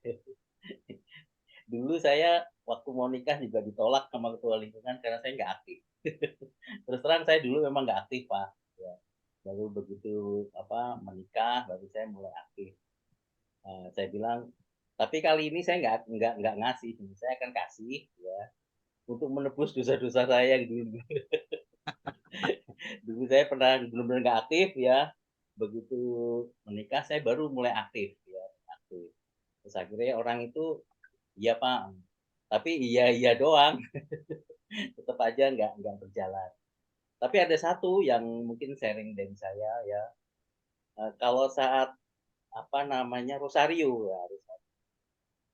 Dulu saya waktu mau nikah juga ditolak sama ketua lingkungan karena saya nggak aktif. Terus terang saya dulu memang nggak aktif Pak. Ya. Baru begitu menikah baru saya mulai aktif. Saya bilang, tapi kali ini saya nggak ngasih, saya akan kasih ya untuk menebus dosa-dosa saya yang dulu. Dulu saya pernah benar-benar nggak aktif ya. Begitu menikah saya baru mulai aktif ya, aktif. Terus akhirnya orang itu iya Pak, tapi iya doang. Tetap aja nggak berjalan. Tapi ada satu yang mungkin sharing dari saya ya, kalau saat rosario ya,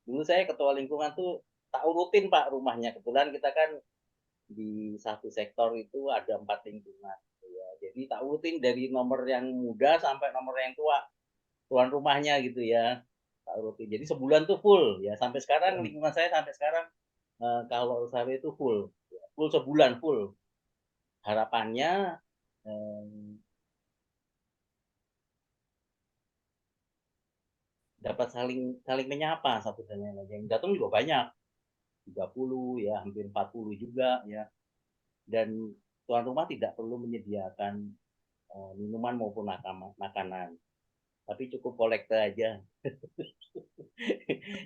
dulu saya ketua lingkungan tuh tak urutin Pak rumahnya. Kebetulan kita kan di satu sektor itu ada 4 lingkungan ya. Jadi Jadi tak urutin dari nomor yang muda sampai nomor yang tua, tuan rumahnya gitu ya. Tak urutin. Jadi sebulan tuh full ya. Sampai sekarang lingkungan saya sampai sekarang kalau Rosario itu full sebulan full. Harapannya dapat saling menyapa satu dan yang lain. Yang datang juga banyak, 30 ya, hampir 40 juga ya. Dan tuan rumah tidak perlu menyediakan minuman maupun makanan, tapi cukup kolekte aja.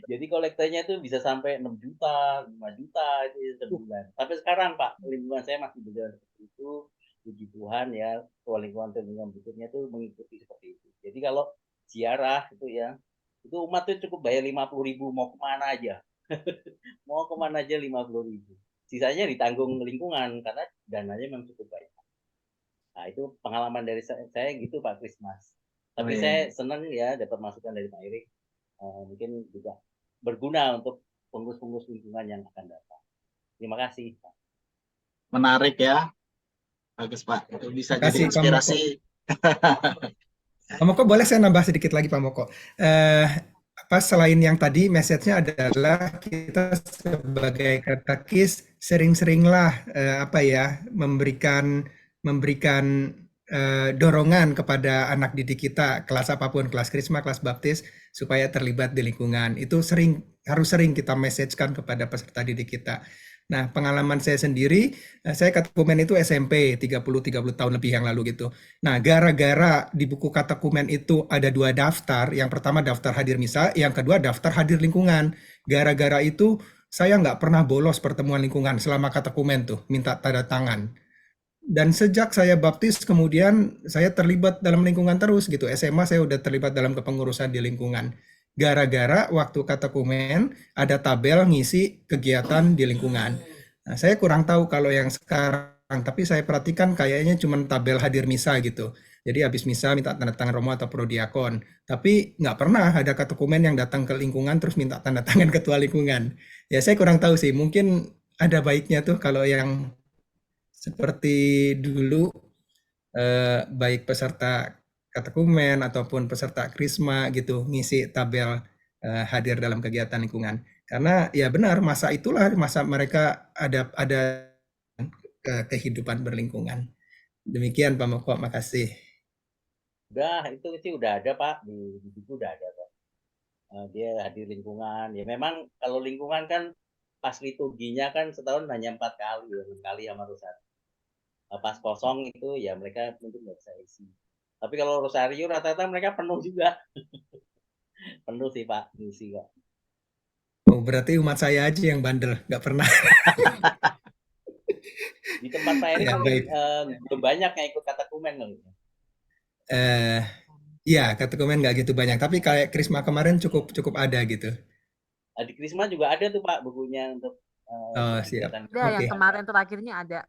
Jadi kolektenya itu bisa sampai 6 juta, 5 juta itu sebulan. Tapi sekarang Pak, lingkungan saya masih berjalan seperti itu. Puji Tuhan ya, lingkungan berikutnya itu mengikuti seperti itu. Jadi kalau ziarah itu ya, itu umat itu cukup bayar 50.000 mau kemana aja. Mau kemana aja 50.000. Sisanya ditanggung lingkungan karena dananya memang cukup banyak. Nah itu pengalaman dari saya gitu Pak Krismas. Tapi saya senang ya dapat masukan dari Pak Erik. Mungkin juga berguna untuk pengurus-pengurus lingkungan yang akan datang. Terima kasih Pak. Menarik ya. Bagus Pak. Itu bisa Terima jadi kasih, Pak inspirasi. Pak Moko, boleh saya nambah sedikit lagi Pak Moko. Selain yang tadi, message-nya adalah kita sebagai katekis sering-seringlah memberikan dorongan kepada anak didik kita, kelas apapun, kelas Krisma, kelas Baptis, supaya terlibat di lingkungan. Itu harus sering kita message-kan kepada peserta didik kita. Nah, pengalaman saya sendiri, saya katekumen itu SMP 30 tahun lebih yang lalu gitu. Nah, gara-gara di buku katekumen itu ada 2 daftar. Yang pertama daftar hadir misa, yang kedua daftar hadir lingkungan. Gara-gara itu saya nggak pernah bolos pertemuan lingkungan selama katekumen tuh, minta tanda tangan. Dan sejak saya baptis, kemudian saya terlibat dalam lingkungan terus gitu. SMA saya udah terlibat dalam kepengurusan di lingkungan. Gara-gara waktu katekumen ada tabel ngisi kegiatan di lingkungan. Nah, saya kurang tahu kalau yang sekarang, tapi saya perhatikan kayaknya cuma tabel hadir misa gitu. Jadi habis misa minta tanda tangan romo atau prodiakon. Tapi nggak pernah ada katekumen yang datang ke lingkungan terus minta tanda tangan ketua lingkungan. Ya saya kurang tahu sih, mungkin ada baiknya tuh kalau yang seperti dulu, baik peserta katekumen ataupun peserta krisma gitu ngisi tabel hadir dalam kegiatan lingkungan. Karena ya benar, masa itulah masa mereka ada kehidupan berlingkungan. Demikian Pak Moko, makasih. Itu sih udah ada Pak, di buku udah ada Pak. Dia hadir lingkungan. Ya memang kalau lingkungan kan pas liturginya kan setahun hanya 4 kali, 6 kali sama Rosario. Pas kosong itu ya mereka mungkin nggak bisa isi. Tapi kalau Rosario rata-rata mereka penuh juga. Penuh sih Pak, ngisi kok. Oh, berarti umat saya aja yang bandel, nggak pernah. Di tempat Pak Erik Ya, kan baik. belum banyak yang ikut katekumen loh. Ya, katekumen nggak gitu banyak, tapi kayak Krisma kemarin cukup ada gitu. Di Krisma juga ada tuh Pak bukunya untuk Siap. kegiatan. Ada yang Oke. kemarin terakhirnya ada.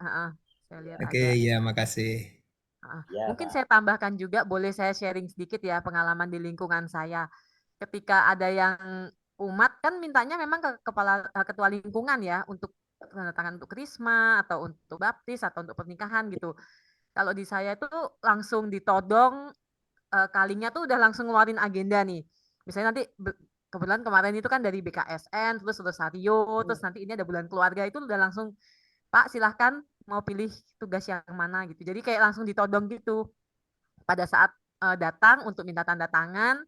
Saya lihat Oke, ada. ya makasih. Ya, Mungkin Pak. saya tambahkan juga, boleh saya sharing sedikit ya pengalaman di lingkungan saya. Ketika ada yang umat kan mintanya memang ke ketua lingkungan ya untuk tanda tangan untuk krisma atau untuk baptis atau untuk pernikahan gitu. Kalau di saya itu langsung ditodong kalinya tuh udah langsung ngeluarin agenda nih. Misalnya nanti kebetulan kemarin itu kan dari BKSN terus Rosario terus nanti ini ada bulan keluarga itu udah langsung Pak silahkan mau pilih tugas yang mana gitu. Jadi kayak langsung ditodong gitu. Pada saat datang untuk minta tanda tangan,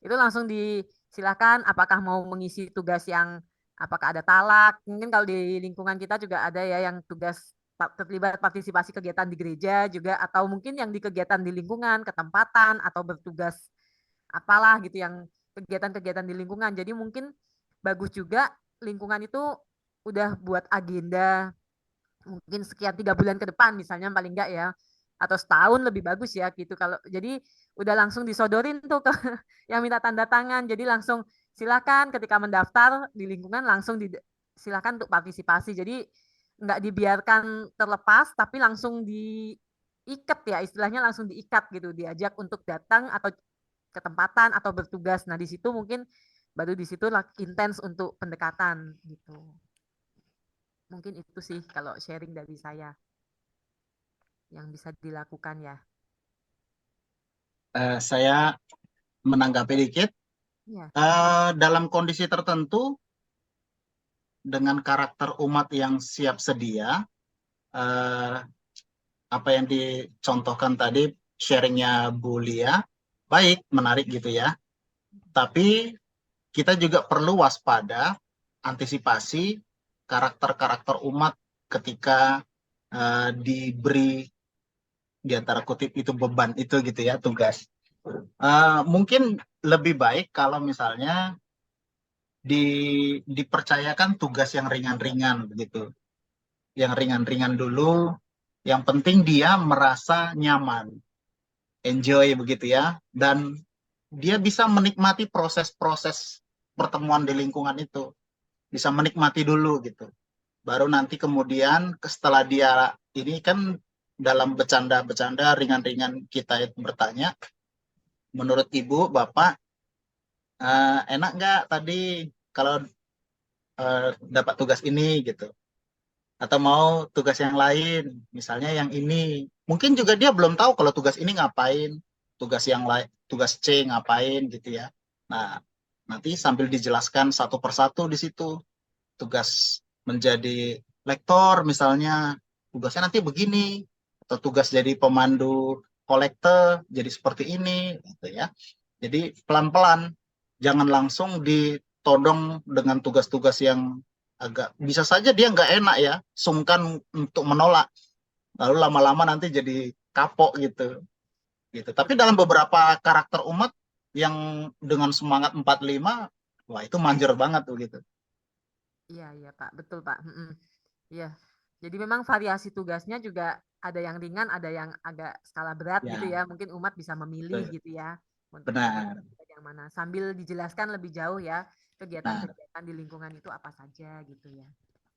itu langsung disilahkan apakah mau mengisi tugas yang apakah ada talak. Mungkin kalau di lingkungan kita juga ada ya yang tugas terlibat partisipasi kegiatan di gereja juga atau mungkin yang di kegiatan di lingkungan, ketempatan atau bertugas apalah gitu yang kegiatan-kegiatan di lingkungan. Jadi mungkin bagus juga lingkungan itu udah buat agenda mungkin sekian 3 bulan ke depan misalnya paling enggak ya atau setahun lebih bagus ya gitu kalau jadi udah langsung disodorin tuh ke yang minta tanda tangan jadi langsung silakan ketika mendaftar di lingkungan langsung silakan untuk partisipasi jadi nggak dibiarkan terlepas tapi langsung diikat ya istilahnya langsung diikat gitu diajak untuk datang atau ketempatan atau bertugas nah di situ mungkin baru di situ intens untuk pendekatan gitu. Mungkin itu sih kalau sharing dari saya. yang bisa dilakukan ya? Saya menanggapi dikit. Iya. Dalam kondisi tertentu, dengan karakter umat yang siap sedia, apa yang dicontohkan tadi, sharingnya Bu Lia, baik, menarik gitu ya. Tapi kita juga perlu waspada, antisipasi karakter-karakter umat ketika diberi di antara kutip itu beban itu gitu ya, tugas. Mungkin lebih baik kalau misalnya dipercayakan tugas yang ringan-ringan begitu. Yang ringan-ringan dulu, yang penting dia merasa nyaman, enjoy begitu ya, dan dia bisa menikmati proses-proses pertemuan di lingkungan itu, bisa menikmati dulu gitu. Baru nanti kemudian setelah dia ini kan dalam bercanda-bercanda ringan-ringan kita itu bertanya, menurut Ibu, Bapak, enak nggak tadi kalau dapat tugas ini gitu? Atau mau tugas yang lain, misalnya yang ini. Mungkin juga dia belum tahu kalau tugas ini ngapain, tugas yang lain, tugas C ngapain gitu ya. Nah, nanti sambil dijelaskan satu persatu di situ. Tugas menjadi lektor misalnya, tugasnya nanti begini, atau tugas jadi pemandu kolektor jadi seperti ini gitu ya. Jadi pelan-pelan, jangan langsung ditodong dengan tugas-tugas yang agak, bisa saja dia nggak enak ya, sungkan untuk menolak, lalu lama-lama nanti jadi kapok gitu. Tapi dalam beberapa karakter umat yang dengan semangat 45, wah itu manjur banget tuh gitu. Iya Pak, betul Pak. Iya. Jadi memang variasi tugasnya juga ada yang ringan, ada yang agak skala berat gitu ya. Mungkin umat bisa memilih Betul. gitu ya. Benar. Yang mana sambil dijelaskan lebih jauh ya kegiatan-kegiatan di lingkungan itu apa saja gitu ya.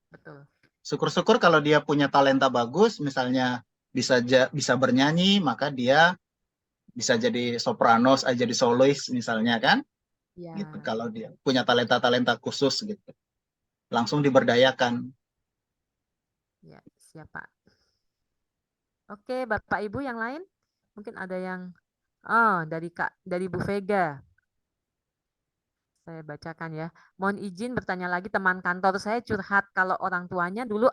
Betul. Syukur-syukur kalau dia punya talenta bagus, misalnya bisa bernyanyi, maka dia bisa jadi sopranos, jadi solois misalnya kan. Ya. Gitu. Kalau dia punya talenta-talenta khusus gitu, langsung diberdayakan. Ya, siap Pak. Oke, Bapak Ibu yang lain? Mungkin ada yang dari Bu Vega. Saya bacakan ya. Mohon izin bertanya lagi, teman kantor saya curhat kalau orang tuanya dulu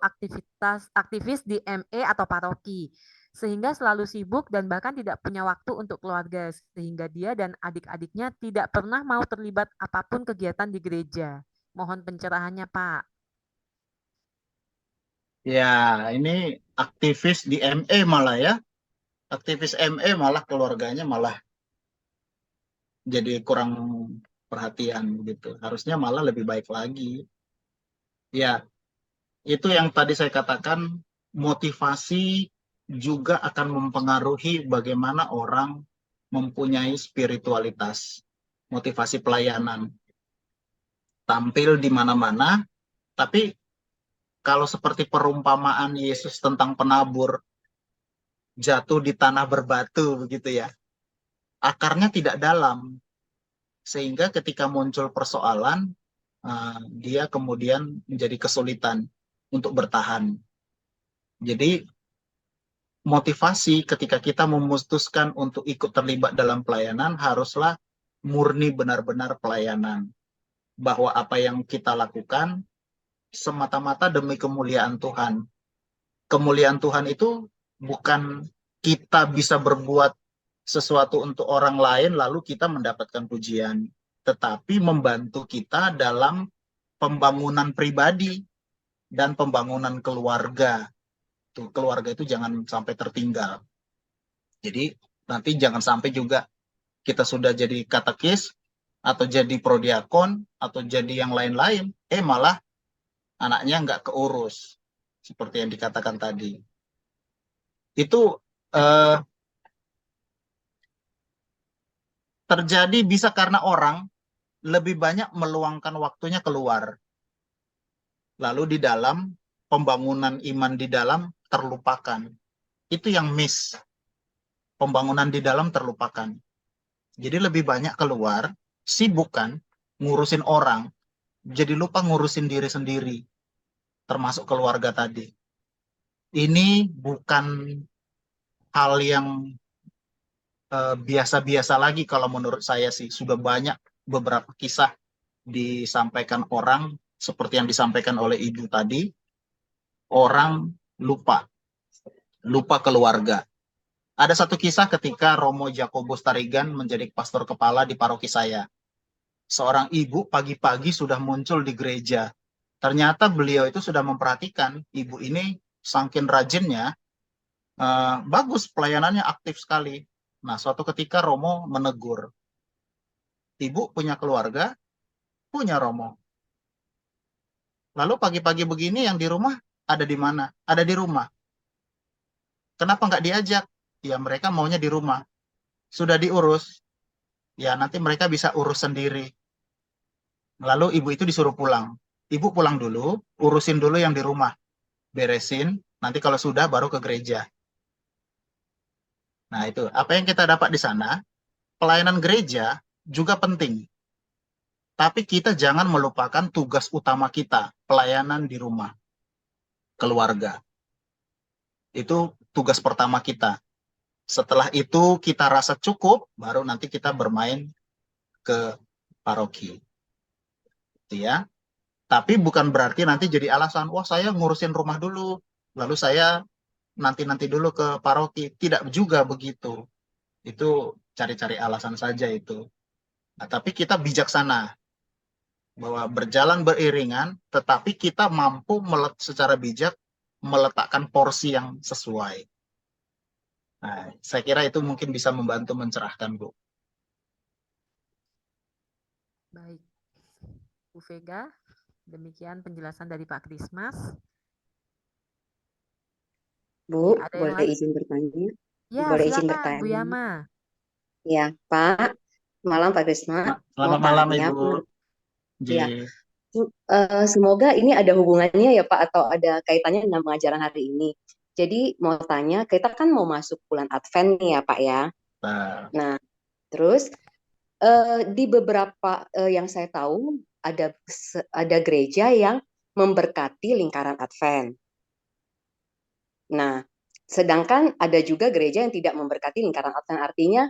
aktivis di ME atau paroki. Sehingga selalu sibuk dan bahkan tidak punya waktu untuk keluarga. Sehingga dia dan adik-adiknya tidak pernah mau terlibat apapun kegiatan di gereja. Mohon pencerahannya, Pak. Ya, ini aktivis di ME malah ya. Aktivis ME malah keluarganya malah jadi kurang perhatian gitu. Harusnya malah lebih baik lagi. Ya, itu yang tadi saya katakan, motivasi juga akan mempengaruhi bagaimana orang mempunyai spiritualitas, motivasi pelayanan. Tampil di mana-mana, tapi kalau seperti perumpamaan Yesus tentang penabur jatuh di tanah berbatu begitu ya, akarnya tidak dalam, sehingga ketika muncul persoalan, dia kemudian menjadi kesulitan untuk bertahan. Jadi motivasi ketika kita memutuskan untuk ikut terlibat dalam pelayanan haruslah murni benar-benar pelayanan. Bahwa apa yang kita lakukan semata-mata demi kemuliaan Tuhan. Kemuliaan Tuhan itu bukan kita bisa berbuat sesuatu untuk orang lain lalu kita mendapatkan pujian, tetapi membantu kita dalam pembangunan pribadi dan pembangunan keluarga. Tuh, keluarga itu jangan sampai tertinggal. Jadi nanti jangan sampai juga kita sudah jadi katekis atau jadi prodiakon atau jadi yang lain-lain, malah anaknya nggak keurus seperti yang dikatakan tadi. Itu terjadi bisa karena orang lebih banyak meluangkan waktunya keluar. Lalu di dalam pembangunan iman di dalam terlupakan. Itu yang miss. Pembangunan di dalam terlupakan. Jadi lebih banyak keluar, sibuk kan, ngurusin orang, jadi lupa ngurusin diri sendiri, termasuk keluarga tadi. Ini bukan hal yang biasa-biasa lagi kalau menurut saya sih. Sudah banyak beberapa kisah disampaikan orang seperti yang disampaikan oleh Ibu tadi, orang lupa keluarga. Ada satu kisah ketika Romo Jakobus Tarigan menjadi pastor kepala di paroki saya. Seorang ibu pagi-pagi sudah muncul di gereja. Ternyata beliau itu sudah memperhatikan ibu ini saking rajinnya, bagus pelayanannya, aktif sekali. Nah, suatu ketika Romo menegur, ibu punya keluarga, punya Romo. Lalu pagi-pagi begini yang di rumah ada di mana? Ada di rumah. Kenapa nggak diajak? Ya mereka maunya di rumah. Sudah diurus, ya nanti mereka bisa urus sendiri. Lalu ibu itu disuruh pulang. Ibu pulang dulu, urusin dulu yang di rumah. Beresin, nanti kalau sudah baru ke gereja. Nah itu, apa yang kita dapat di sana, pelayanan gereja juga penting. Tapi kita jangan melupakan tugas utama kita, pelayanan di rumah, keluarga. Itu tugas pertama kita. Setelah itu kita rasa cukup, baru nanti kita bermain ke paroki. Gitu ya. Tapi bukan berarti nanti jadi alasan, wah saya ngurusin rumah dulu, lalu saya nanti dulu ke paroki. Tidak juga begitu. Itu cari-cari alasan saja itu. Nah, tapi kita bijaksana bahwa berjalan beriringan, tetapi kita mampu secara bijak meletakkan porsi yang sesuai. Nah, saya kira itu mungkin bisa membantu mencerahkan, Bu. Baik, Bu Vega, demikian penjelasan dari Pak Krismas. Bu, Ada yang boleh lain? izin bertanya? Ya, Boleh izin silakan, bertanya? Bu Yama. Ya, Pak. Malam, Pak Krisma. Selamat Mau malam, tanya, Ibu. Ya. Semoga ini ada hubungannya ya Pak, atau ada kaitannya dengan pengajaran hari ini. Jadi mau tanya, kita kan mau masuk bulan Advent nih ya Pak ya. Nah, terus di beberapa yang saya tahu ada gereja yang memberkati lingkaran Advent. Nah, sedangkan ada juga gereja yang tidak memberkati lingkaran Advent. Artinya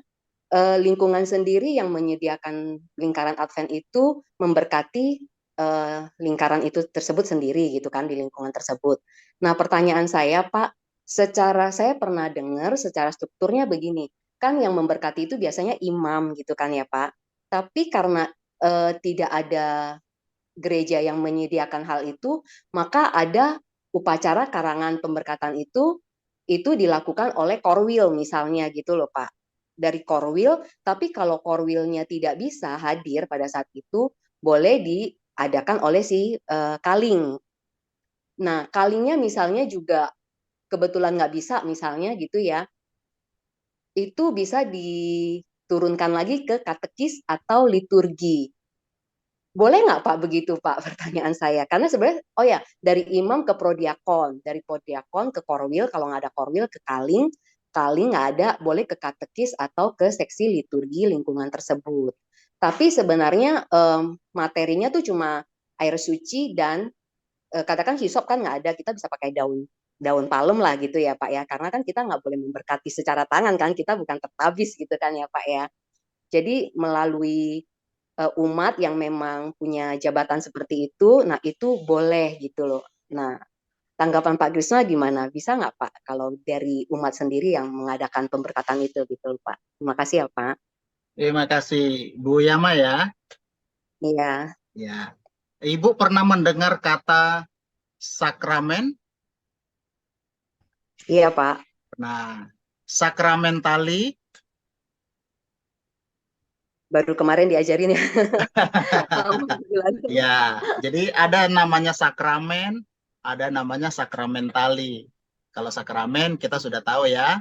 lingkungan sendiri yang menyediakan lingkaran Advent itu memberkati lingkaran itu tersebut sendiri gitu kan, di lingkungan tersebut. Nah, pertanyaan saya Pak, saya pernah dengar secara strukturnya begini, kan yang memberkati itu biasanya imam gitu kan ya Pak. Tapi karena tidak ada gereja yang menyediakan hal itu, maka ada upacara karangan pemberkatan itu dilakukan oleh korwil misalnya gitu loh Pak. Dari korwil, tapi kalau korwilnya tidak bisa hadir pada saat itu, boleh diadakan oleh si kaling. Nah, kalingnya misalnya juga kebetulan nggak bisa misalnya gitu ya, itu bisa diturunkan lagi ke katekis atau liturgi. Boleh nggak Pak begitu Pak, pertanyaan saya? Karena sebenarnya, oh ya, dari imam ke prodiakon, dari prodiakon ke korwil, kalau nggak ada korwil ke kaling nggak ada, boleh ke katekis atau ke seksi liturgi lingkungan tersebut. Tapi sebenarnya materinya tuh cuma air suci dan katakan hisop kan nggak ada, kita bisa pakai daun palem lah gitu ya Pak ya, karena kan kita nggak boleh memberkati secara tangan kan, kita bukan tertabis gitu kan ya Pak ya. Jadi melalui umat yang memang punya jabatan seperti itu, nah itu boleh gitu loh. Nah, tanggapan Pak Krisna gimana? Bisa nggak Pak kalau dari umat sendiri yang mengadakan pemberkatan itu gitu loh Pak? Terima kasih ya Pak. Terima kasih, Bu Yama ya. Iya. Ya. Ibu pernah mendengar kata sakramen? Iya Pak. Nah, sakramentali? Baru kemarin diajarin ya. Ya, jadi ada namanya sakramen, ada namanya sakramentali. Kalau sakramen kita sudah tahu ya,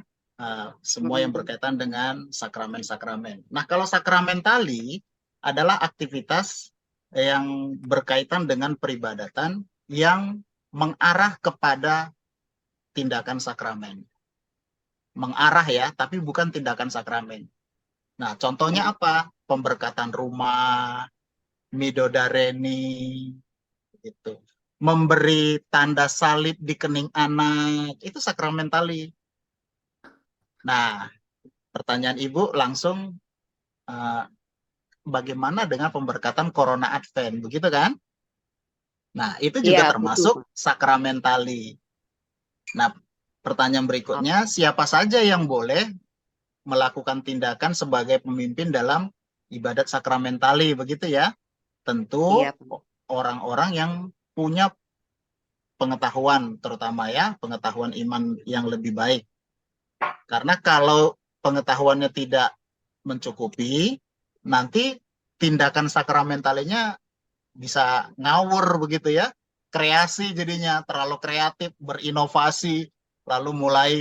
semua yang berkaitan dengan sakramen-sakramen. Nah, kalau sakramentali adalah aktivitas yang berkaitan dengan peribadatan yang mengarah kepada tindakan sakramen. Mengarah ya, tapi bukan tindakan sakramen. Nah, contohnya apa? Pemberkatan rumah, midodareni, gitu. Memberi tanda salib di kening anak, itu sakramentali. Nah, pertanyaan Ibu langsung bagaimana dengan pemberkatan Corona Advent, begitu kan? Nah, itu juga Iya, betul, termasuk Pak. sakramentali. Nah, pertanyaan berikutnya, siapa saja yang boleh melakukan tindakan sebagai pemimpin dalam ibadat sakramentali, begitu ya? Tentu Iya, Pak. orang-orang yang punya pengetahuan, terutama ya, pengetahuan iman yang lebih baik. Karena kalau pengetahuannya tidak mencukupi, nanti tindakan sakramentalinya bisa ngawur begitu ya. Kreasi jadinya terlalu kreatif, berinovasi, lalu mulai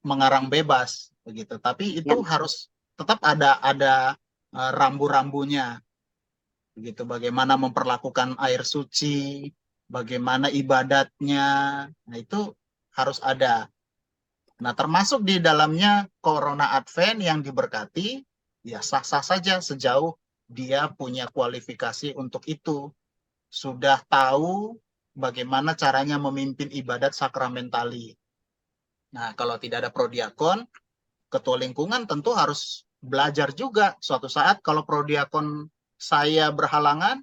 mengarang bebas begitu. Tapi itu Ya, harus tetap ada rambu-rambunya begitu. Bagaimana memperlakukan air suci, bagaimana ibadatnya. Nah, itu harus ada. Nah, termasuk di dalamnya Corona Advent yang diberkati, ya sah-sah saja sejauh dia punya kualifikasi untuk itu. Sudah tahu bagaimana caranya memimpin ibadat sakramentali. Nah, kalau tidak ada prodiakon, ketua lingkungan tentu harus belajar juga. Suatu saat kalau prodiakon saya berhalangan,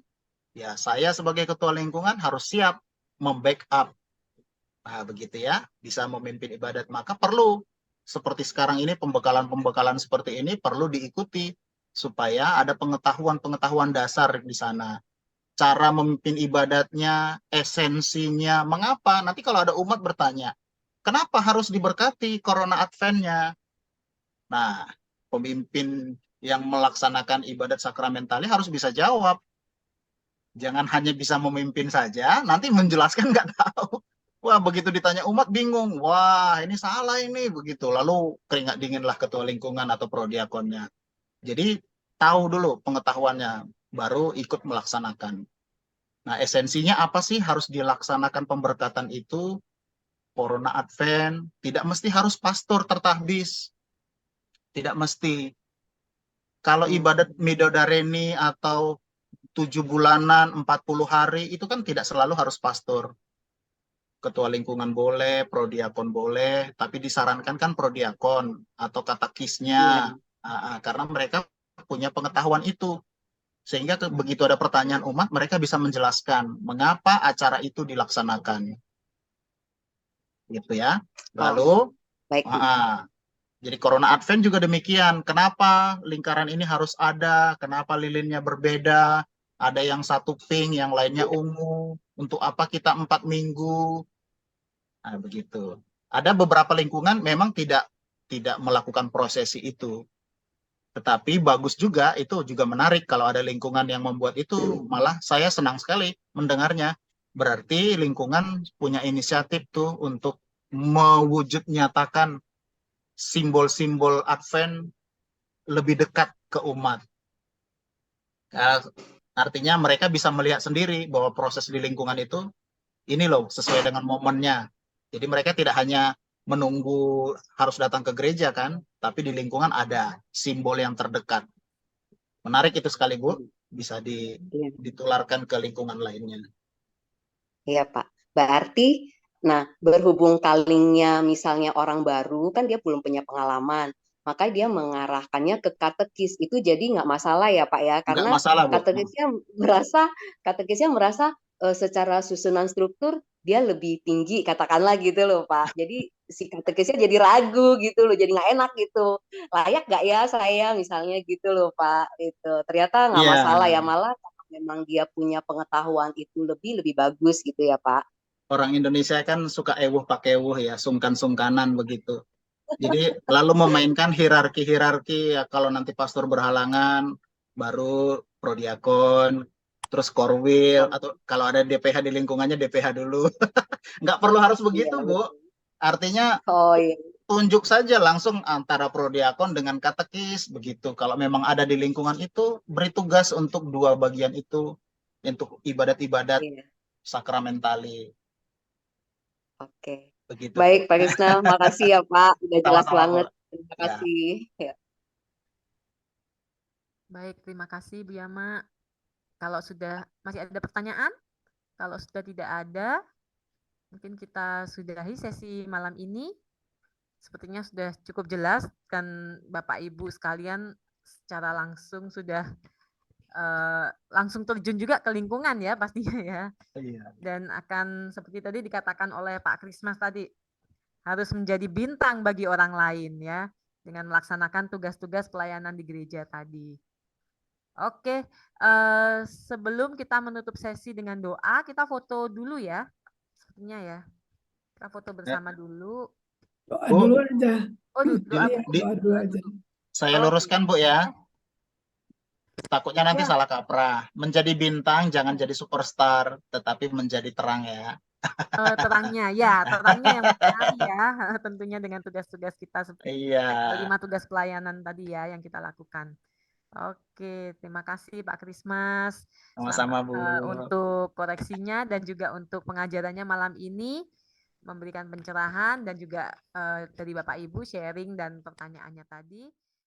ya saya sebagai ketua lingkungan harus siap membackup. Nah, begitu ya, bisa memimpin ibadat. Maka perlu, seperti sekarang ini, pembekalan-pembekalan seperti ini perlu diikuti, supaya ada pengetahuan-pengetahuan dasar di sana. Cara memimpin ibadatnya, esensinya, mengapa? Nanti kalau ada umat bertanya, kenapa harus diberkati Corona Advent-nya? Nah, pemimpin yang melaksanakan ibadat sakramentali harus bisa jawab. Jangan hanya bisa memimpin saja, nanti menjelaskan nggak tahu. Wah, begitu ditanya umat bingung. Wah, ini salah ini begitu. Lalu keringat dinginlah ketua lingkungan atau prodiakonnya. Jadi tahu dulu pengetahuannya, baru ikut melaksanakan. Nah, esensinya apa sih harus dilaksanakan pemberkatan itu? Corona Advent, tidak mesti harus pastor tertahbis. Tidak mesti. Kalau ibadat Midodareni atau 7 bulanan, 40 hari, itu kan tidak selalu harus pastor. Ketua lingkungan boleh, prodiakon boleh, tapi disarankan kan prodiakon atau katekisnya, karena mereka punya pengetahuan itu. Sehingga begitu ada pertanyaan umat, mereka bisa menjelaskan mengapa acara itu dilaksanakan. Gitu ya. Lalu, baik. jadi Corona Advent juga demikian. Kenapa lingkaran ini harus ada? Kenapa lilinnya berbeda? Ada yang satu pink, yang lainnya ungu. Untuk apa kita 4 minggu? Nah, begitu. Ada beberapa lingkungan memang tidak melakukan prosesi itu. Tetapi bagus juga, itu juga menarik kalau ada lingkungan yang membuat itu. Malah saya senang sekali mendengarnya. Berarti lingkungan punya inisiatif tuh untuk mewujud nyatakan simbol-simbol Advent lebih dekat ke umat. Artinya mereka bisa melihat sendiri bahwa proses di lingkungan itu ini loh sesuai dengan momennya. Jadi mereka tidak hanya menunggu harus datang ke gereja kan, tapi di lingkungan ada simbol yang terdekat. Menarik itu sekali Bu, bisa ditularkan ke lingkungan lainnya. Iya Pak, berarti, nah berhubung talingnya misalnya orang baru, kan dia belum punya pengalaman, maka dia mengarahkannya ke katekis, itu jadi nggak masalah ya Pak ya, Enggak karena masalah Bu. katekisnya merasa secara susunan struktur dia lebih tinggi, katakanlah gitu loh Pak, jadi si katekisnya jadi ragu gitu loh, jadi nggak enak gitu, layak nggak ya saya misalnya gitu loh Pak, itu ternyata nggak Iya, masalah ya, malah memang dia punya pengetahuan itu lebih bagus gitu ya Pak. orang Indonesia kan suka ewuh pakai ewuh ya, sungkan-sungkanan begitu. Jadi lalu memainkan hierarki-hierarki ya, kalau nanti pastor berhalangan baru prodiakon, terus korwil, atau kalau ada DPH di lingkungannya DPH dulu. Nggak perlu harus Iya, begitu Bu. Artinya oh iya. tunjuk saja langsung antara prodiakon dengan katekis begitu. Kalau memang ada di lingkungan itu, beri tugas untuk dua bagian itu untuk ibadat-ibadat Iya. sakramentali. Oke. Begitu Baik Bu. Pak Krisna, makasih ya Pak, udah jelas Sama-sama Bu. banget. Terima Ya. kasih. Ya. Baik, terima kasih Bu Yama. Kalau sudah masih ada pertanyaan, kalau sudah tidak ada, mungkin kita sudahi sesi malam ini. sepertinya sudah cukup jelas kan Bapak Ibu sekalian secara langsung sudah langsung terjun juga ke lingkungan ya pastinya ya. Iya. Dan akan seperti tadi dikatakan oleh Pak Krismas tadi, harus menjadi bintang bagi orang lain ya, dengan melaksanakan tugas-tugas pelayanan di gereja tadi. Oke, sebelum kita menutup sesi dengan doa, kita foto dulu ya, sepertinya ya. Kita foto bersama dulu. Doa Bu, dulu aja. Oh, doa Iya, dulu. doa dulu aja. saya Oh, luruskan Bu ya. Takutnya nanti Ya. salah kaprah. Menjadi bintang jangan jadi superstar, tetapi menjadi terang ya. Terangnya ya, terangnya yang mencari ya, tentunya dengan tugas-tugas kita Iya. 5 tugas pelayanan tadi ya yang kita lakukan. Oke, terima kasih Pak Krismas Sama-sama Bu. untuk koreksinya dan juga untuk pengajarannya malam ini, memberikan pencerahan dan juga dari Bapak Ibu sharing dan pertanyaannya tadi.